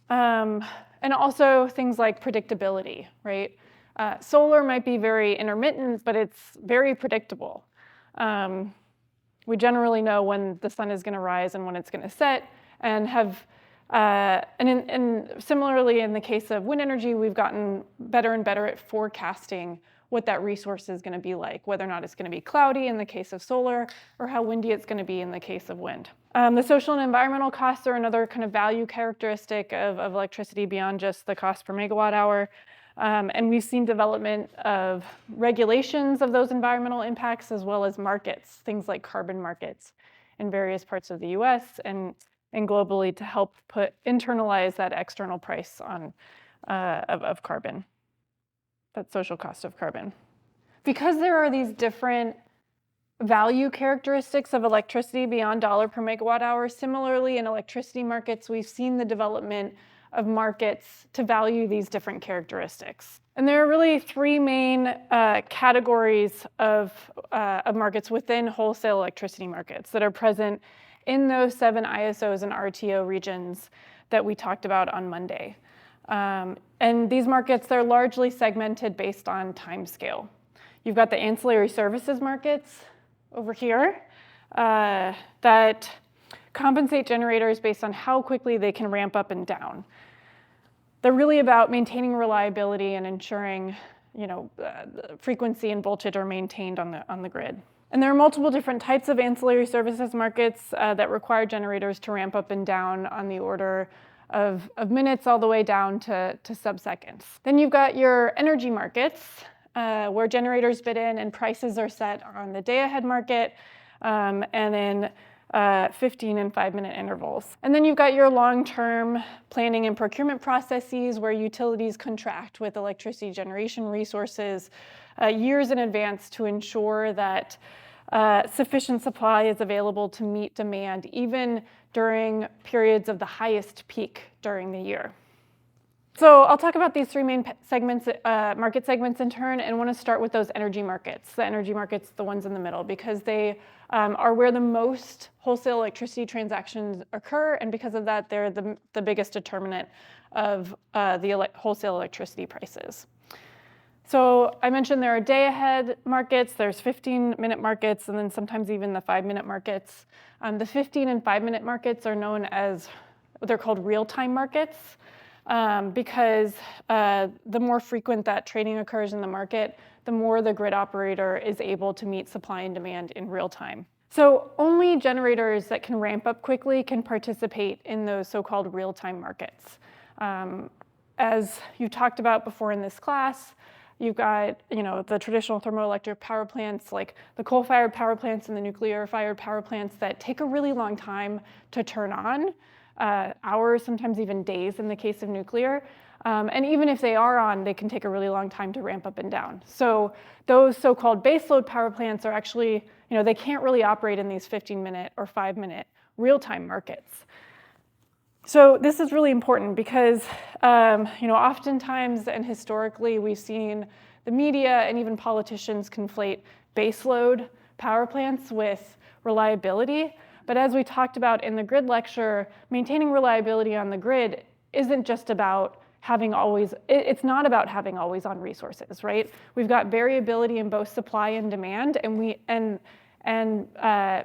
And also things like predictability, right? Solar might be very intermittent, but it's very predictable. We generally know when the sun is going to rise and when it's going to set, and similarly in the case of wind energy, we've gotten better and better at forecasting what that resource is going to be like, whether or not it's going to be cloudy in the case of solar, or how windy it's going to be in the case of wind. The social and environmental costs are another kind of value characteristic of electricity beyond just the cost per megawatt hour. And we've seen development of regulations of those environmental impacts, as well as markets, things like carbon markets in various parts of the US and globally to help internalize that external price of carbon, that social cost of carbon. Because there are these different value characteristics of electricity beyond dollar per megawatt hour, similarly in electricity markets, we've seen the development of markets to value these different characteristics. And there are really three main categories of markets within wholesale electricity markets that are present in those 7 ISOs and RTO regions that we talked about on Monday. And these markets, they're largely segmented based on time scale. You've got the ancillary services markets over here that compensate generators based on how quickly they can ramp up and down. They're really about maintaining reliability and ensuring, frequency and voltage are maintained on the grid. And there are multiple different types of ancillary services markets that require generators to ramp up and down on the order of minutes all the way down to sub-seconds. Then you've got your energy markets where generators bid in and prices are set on the day-ahead market. And then 15 and 5-minute intervals. And then you've got your long-term planning and procurement processes where utilities contract with electricity generation resources years in advance to ensure that sufficient supply is available to meet demand, even during periods of the highest peak during the year. So I'll talk about these three main segments, market segments in turn, and want to start with those energy markets. The energy markets, the ones in the middle, because they are where the most wholesale electricity transactions occur, and because of that, they're the biggest determinant of the wholesale electricity prices. So I mentioned there are day-ahead markets, there's 15-minute markets, and then sometimes even the 5-minute markets. The 15 and 5-minute markets are known as, they're called real-time markets. Because the more frequent that trading occurs in the market, the more the grid operator is able to meet supply and demand in real time. So only generators that can ramp up quickly can participate in those so-called real-time markets. As you talked about before in this class, you've got the traditional thermoelectric power plants, like the coal-fired power plants and the nuclear-fired power plants that take a really long time to turn on. Hours, sometimes even days in the case of nuclear. And even if they are on, they can take a really long time to ramp up and down. So those so-called baseload power plants are actually, they can't really operate in these 15-minute or 5-minute real-time markets. So this is really important because, oftentimes and historically we've seen the media and even politicians conflate baseload power plants with reliability. But as we talked about in the grid lecture, maintaining reliability on the grid isn't just about it's not about having always on resources, right? We've got variability in both supply and demand, and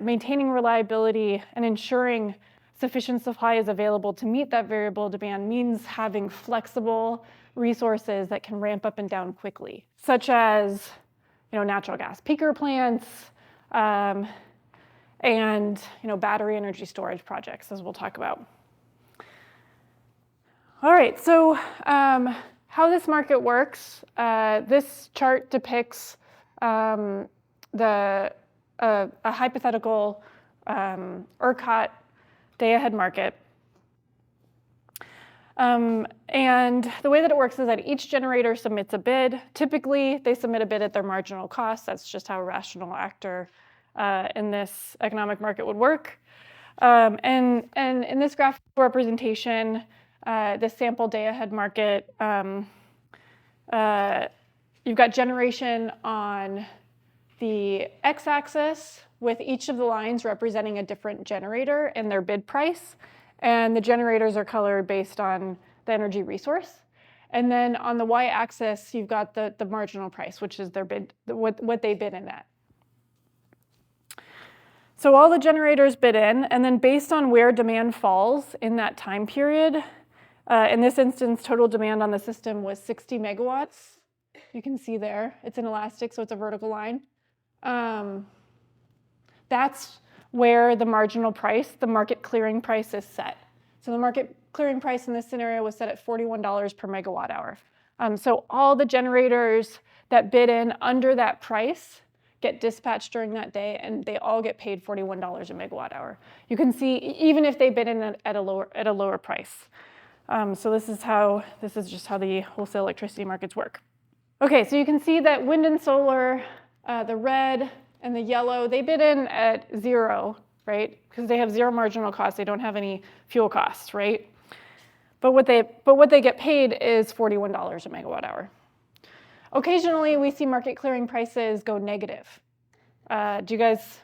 maintaining reliability and ensuring sufficient supply is available to meet that variable demand means having flexible resources that can ramp up and down quickly, such as natural gas peaker plants, and battery energy storage projects, as we'll talk about. All right, so how this market works, this chart depicts a hypothetical ERCOT day-ahead market. And the way that it works is that each generator submits a bid. Typically, they submit a bid at their marginal cost. That's just how a rational actor in this economic market would work. And in this graphical representation, this sample day-ahead market, you've got generation on the x-axis with each of the lines representing a different generator and their bid price. And the generators are colored based on the energy resource. And then on the y-axis, you've got the marginal price, which is their bid, what they bid in at. So all the generators bid in, and then based on where demand falls in that time period, in this instance, total demand on the system was 60 megawatts. You can see there, it's inelastic, so it's a vertical line. That's where the marginal price, the market clearing price, is set. So the market clearing price in this scenario was set at $41 per megawatt hour. So all the generators that bid in under that price get dispatched during that day, and they all get paid $41 a megawatt hour. You can see even if they bid in at a lower price. So this is just how the wholesale electricity markets work. Okay, so you can see that wind and solar, the red and the yellow, they bid in at zero, right? Because they have zero marginal costs. They don't have any fuel costs, right? But what they get paid is $41 a megawatt hour. Occasionally, we see market clearing prices go negative. Can you guys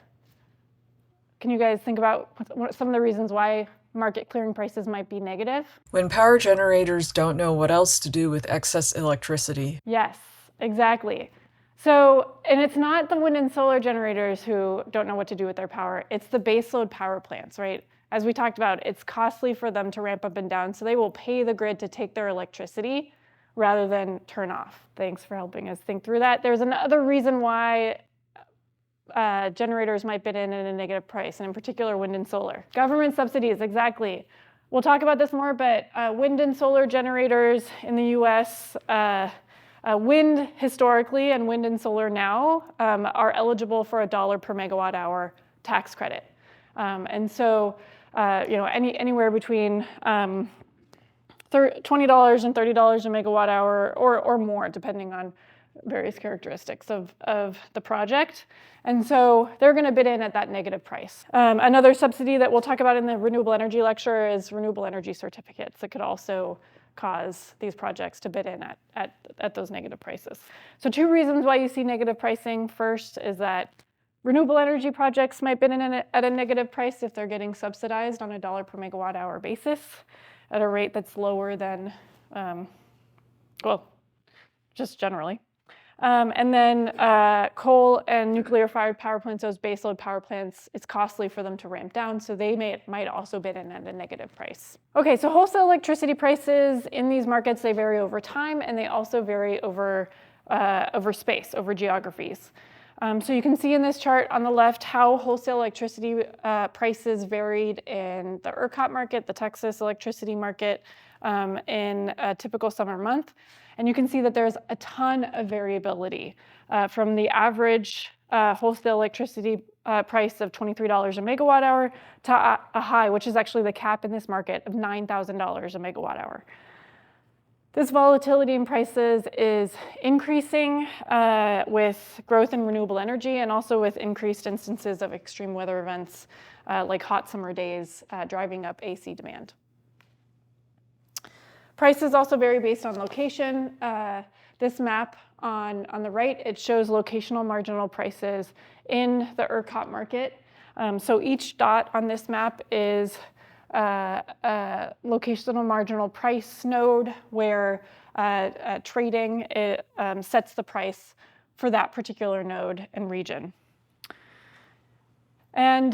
think about what some of the reasons why market clearing prices might be negative? When power generators don't know what else to do with excess electricity. Yes, exactly. So, and it's not the wind and solar generators who don't know what to do with their power. It's the baseload power plants, right? As we talked about, it's costly for them to ramp up and down, so they will pay the grid to take their electricity rather than turn off. Thanks for helping us think through that. There's another reason why generators might bid in at a negative price, and in particular, wind and solar. Government subsidies, exactly. We'll talk about this more, but wind and solar generators in the US, wind historically and wind and solar now are eligible for $1 per megawatt hour tax credit. And so, anywhere between $20 and $30 a megawatt hour or more, depending on various characteristics of the project. And so they're going to bid in at that negative price. Another subsidy that we'll talk about in the renewable energy lecture is renewable energy certificates that could also cause these projects to bid in at those negative prices. So 2 reasons why you see negative pricing. First is that renewable energy projects might bid in at a negative price if they're getting subsidized on a $1 per megawatt hour basis at a rate that's lower than, just generally. And then coal and nuclear-fired power plants, those baseload power plants, it's costly for them to ramp down, so they might also bid in at a negative price. Okay, so wholesale electricity prices in these markets, they vary over time, and they also vary over space, over geographies. So you can see in this chart on the left how wholesale electricity prices varied in the ERCOT market, the Texas electricity market, in a typical summer month. And you can see that there's a ton of variability from the average wholesale electricity price of $23 a megawatt hour to a high, which is actually the cap in this market, of $9,000 a megawatt hour. This volatility in prices is increasing with growth in renewable energy and also with increased instances of extreme weather events like hot summer days driving up AC demand. Prices also vary based on location. This map on the right, it shows locational marginal prices in the ERCOT market. So each dot on this map is a locational marginal price node where trading sets the price for that particular node and region. And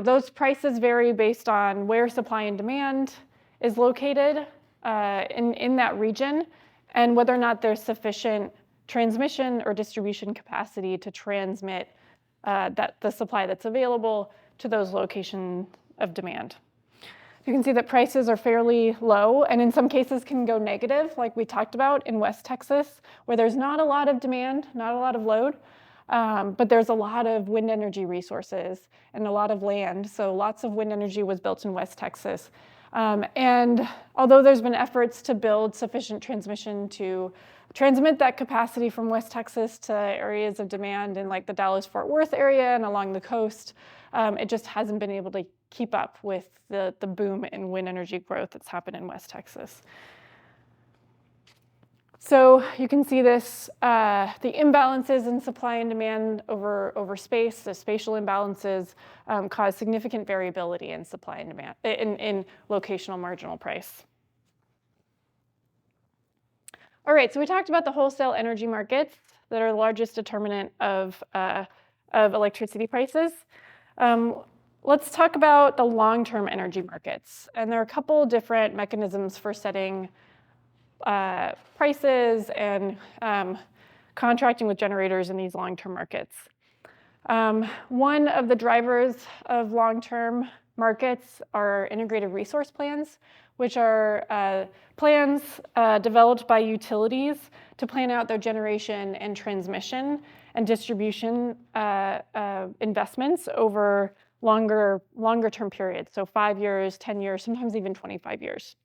those prices vary based on where supply and demand is located in that region and whether or not there's sufficient transmission or distribution capacity to transmit the supply that's available to those locations of demand. You can see that prices are fairly low and in some cases can go negative, like we talked about in West Texas, where there's not a lot of demand, not a lot of load, but there's a lot of wind energy resources and a lot of land. So lots of wind energy was built in West Texas. And although there's been efforts to build sufficient transmission to transmit that capacity from West Texas to areas of demand in like the Dallas-Fort Worth area and along the coast, it just hasn't been able to keep up with the boom in wind energy growth that's happened in West Texas. So you can see this, the imbalances in supply and demand over space, the spatial imbalances cause significant variability in supply and demand, in locational marginal price. All right, so we talked about the wholesale energy markets that are the largest determinant of electricity prices. Let's talk about the long-term energy markets. And there are a couple different mechanisms for setting prices and contracting with generators in these long-term markets. One of the drivers of long-term markets are integrated resource plans, which are plans developed by utilities to plan out their generation and transmission and distribution investments over longer term periods, so 5 years, 10 years, sometimes even 25 years.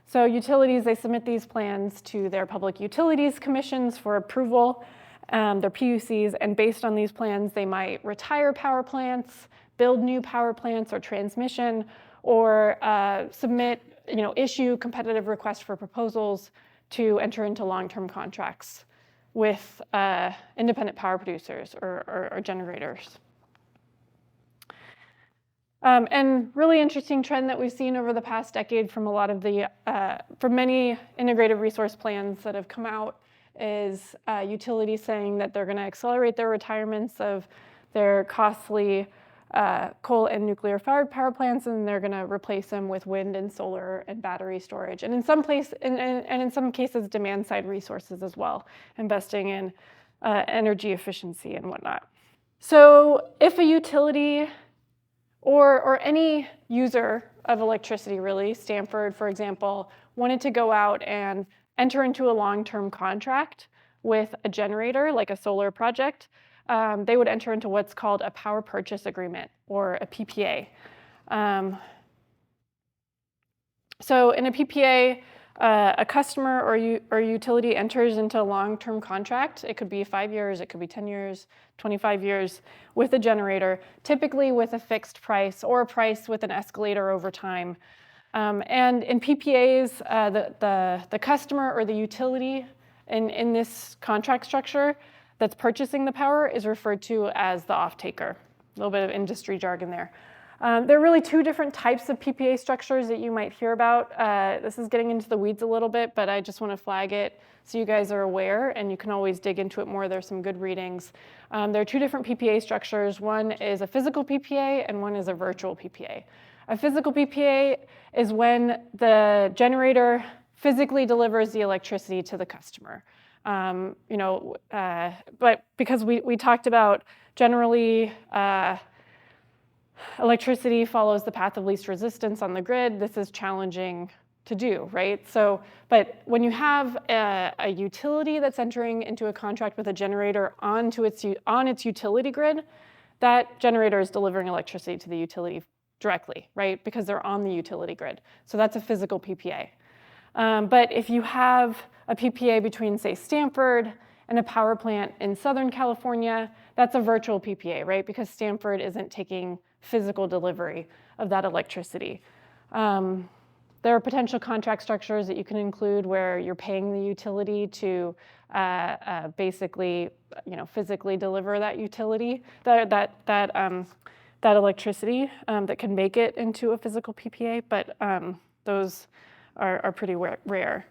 So utilities, they submit these plans to their public utilities commissions for approval, their PUCs, and based on these plans, they might retire power plants, build new power plants or transmission, or issue competitive requests for proposals to enter into long-term contracts with independent power producers or generators. And really interesting trend that we've seen over the past decade from a lot of from many integrated resource plans that have come out is utilities saying that they're going to accelerate their retirements of their costly coal and nuclear-fired power plants, and they're going to replace them with wind and solar and battery storage, and in some cases, demand-side resources as well, investing in energy efficiency and whatnot. So, if a utility or any user of electricity, really, Stanford, for example, wanted to go out and enter into a long-term contract with a generator, like a solar project, they would enter into what's called a power purchase agreement, or a PPA. So in a PPA, a customer or utility enters into a long-term contract. It could be 5 years, it could be 10 years, 25 years with a generator, typically with a fixed price or a price with an escalator over time. And in PPAs, the customer or the utility in this contract structure that's purchasing the power is referred to as the off-taker. A little bit of industry jargon there. There are really two different types of PPA structures that you might hear about. This is getting into the weeds a little bit, but I just want to flag it so you guys are aware, and you can always dig into it more. There's some good readings. There are two different PPA structures. One is a physical PPA, and one is a virtual PPA. A physical PPA is when the generator physically delivers the electricity to the customer. But because we talked about generally electricity follows the path of least resistance on the grid, this is challenging to do, right? So, but when you have a utility that's entering into a contract with a generator on its utility grid, that generator is delivering electricity to the utility directly, right? Because they're on the utility grid. So that's a physical PPA. But if you have a PPA between, say, Stanford and a power plant in Southern California, that's a virtual PPA, right? Because Stanford isn't taking physical delivery of that electricity. There are potential contract structures that you can include where you're paying the utility to basically, physically deliver that utility, that electricity that can make it into a physical PPA, but those are pretty rare.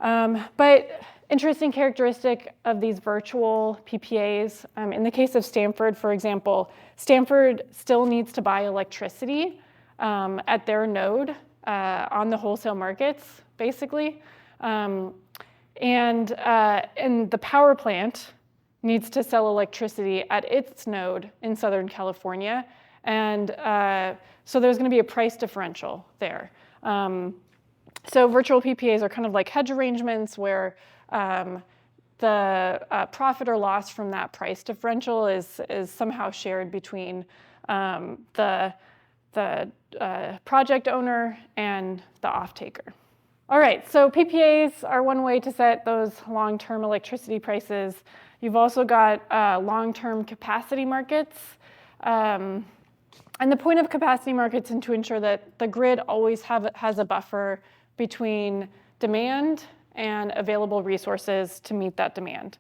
But interesting characteristic of these virtual PPAs, in the case of Stanford, for example, Stanford still needs to buy electricity at their node on the wholesale markets, basically. And the power plant needs to sell electricity at its node in Southern California. And so there's going to be a price differential there. So virtual PPAs are kind of like hedge arrangements where the profit or loss from that price differential is somehow shared between the project owner and the off-taker. All right, so PPAs are one way to set those long-term electricity prices. You've also got long-term capacity markets. And the point of capacity markets is to ensure that the grid always has a buffer between demand and available resources to meet that demand.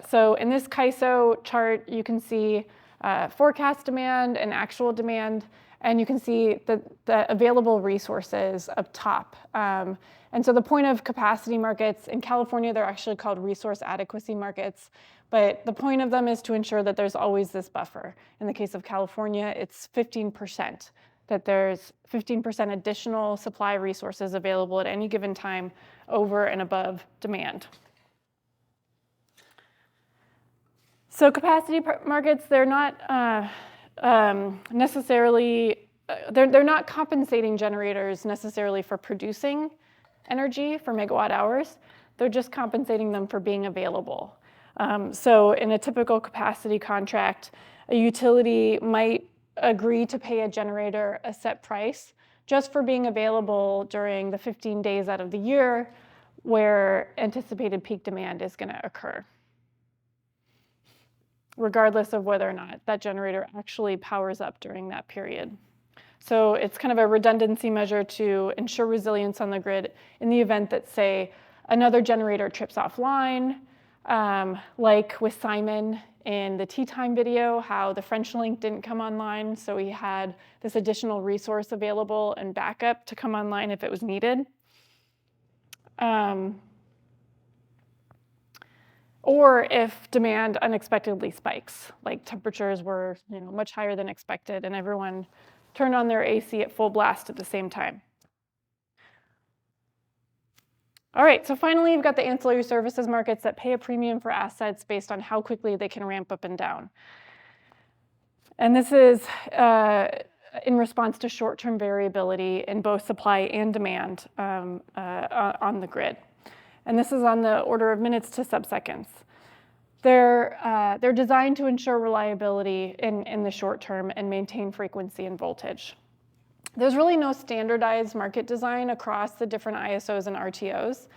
So in this CAISO chart, you can see forecast demand and actual demand, and you can see the available resources up top. And so the point of capacity markets, in California, they're actually called resource adequacy markets, but the point of them is to ensure that there's always this buffer. In the case of California, it's 15%, that there's 15% additional supply resources available at any given time over and above demand. So capacity markets, they're not necessarily, they're not compensating generators necessarily for producing energy for megawatt hours. They're just compensating them for being available. So in a typical capacity contract, a utility might agree to pay a generator a set price just for being available during the 15 days out of the year where anticipated peak demand is going to occur, regardless of whether or not that generator actually powers up during that period. So it's kind of a redundancy measure to ensure resilience on the grid in the event that, say, another generator trips offline, like with Simon in the tea time video, how the French link didn't come online, so he had this additional resource available and backup to come online if it was needed. Or if demand unexpectedly spikes, like temperatures were much higher than expected and everyone turned on their AC at full blast at the same time. All right, so finally, you've got the ancillary services markets that pay a premium for assets based on how quickly they can ramp up and down. And this is in response to short-term variability in both supply and demand on the grid. And this is on the order of minutes to subseconds. They're designed to ensure reliability in the short term and maintain frequency and voltage. There's really no standardized market design across the different ISOs and RTOs.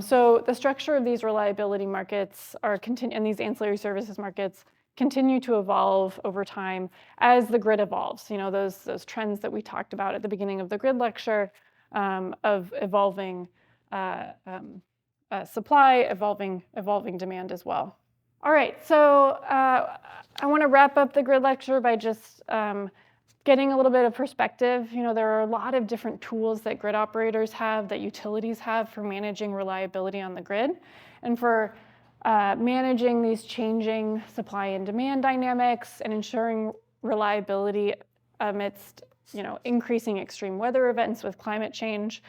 So the structure of these reliability markets and these ancillary services markets continue to evolve over time as the grid evolves. You know, those trends that we talked about at the beginning of the grid lecture of evolving supply, evolving demand as well. All right, so I want to wrap up the grid lecture by just getting a little bit of perspective. You know, there are a lot of different tools that grid operators have, that utilities have for managing reliability on the grid, and for managing these changing supply and demand dynamics and ensuring reliability amidst, you know, increasing extreme weather events with climate change.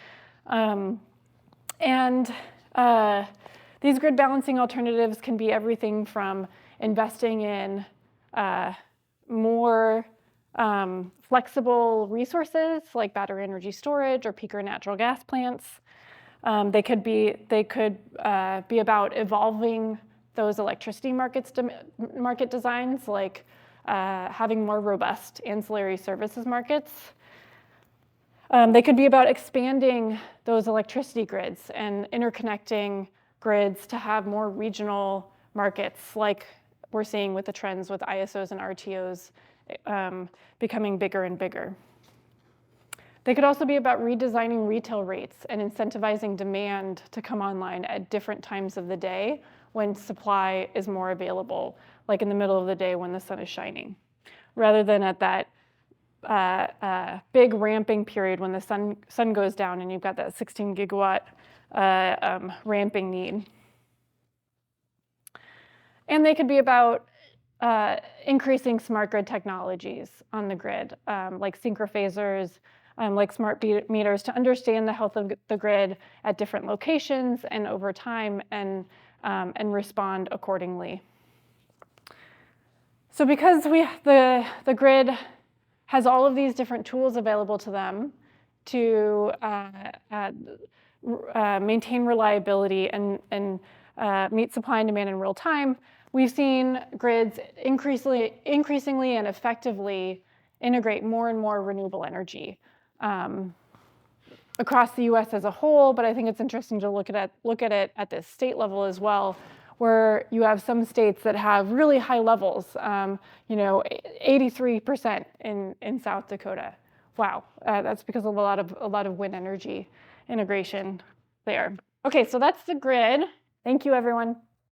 These grid balancing alternatives can be everything from investing in more flexible resources like battery energy storage or peaker natural gas plants. They could be about evolving those electricity market designs, like having more robust ancillary services markets. They could be about expanding those electricity grids and interconnecting grids to have more regional markets, like we're seeing with the trends with ISOs and RTOs becoming bigger and bigger. They could also be about redesigning retail rates and incentivizing demand to come online at different times of the day when supply is more available, like in the middle of the day when the sun is shining, rather than at that big ramping period when the sun goes down and you've got that 16 gigawatt ramping need. And they could be about increasing smart grid technologies on the grid, like synchrophasers, like smart meters, to understand the health of the grid at different locations and over time, and respond accordingly. So because the grid has all of these different tools available to them to maintain reliability and meet supply and demand in real time, we've seen grids increasingly and effectively integrate more and more renewable energy across the US as a whole, but I think it's interesting to look at it at the state level as well, where you have some states that have really high levels, 83% in South Dakota. Wow, that's because of a lot of wind energy integration there. Okay, so that's the grid. Thank you, everyone.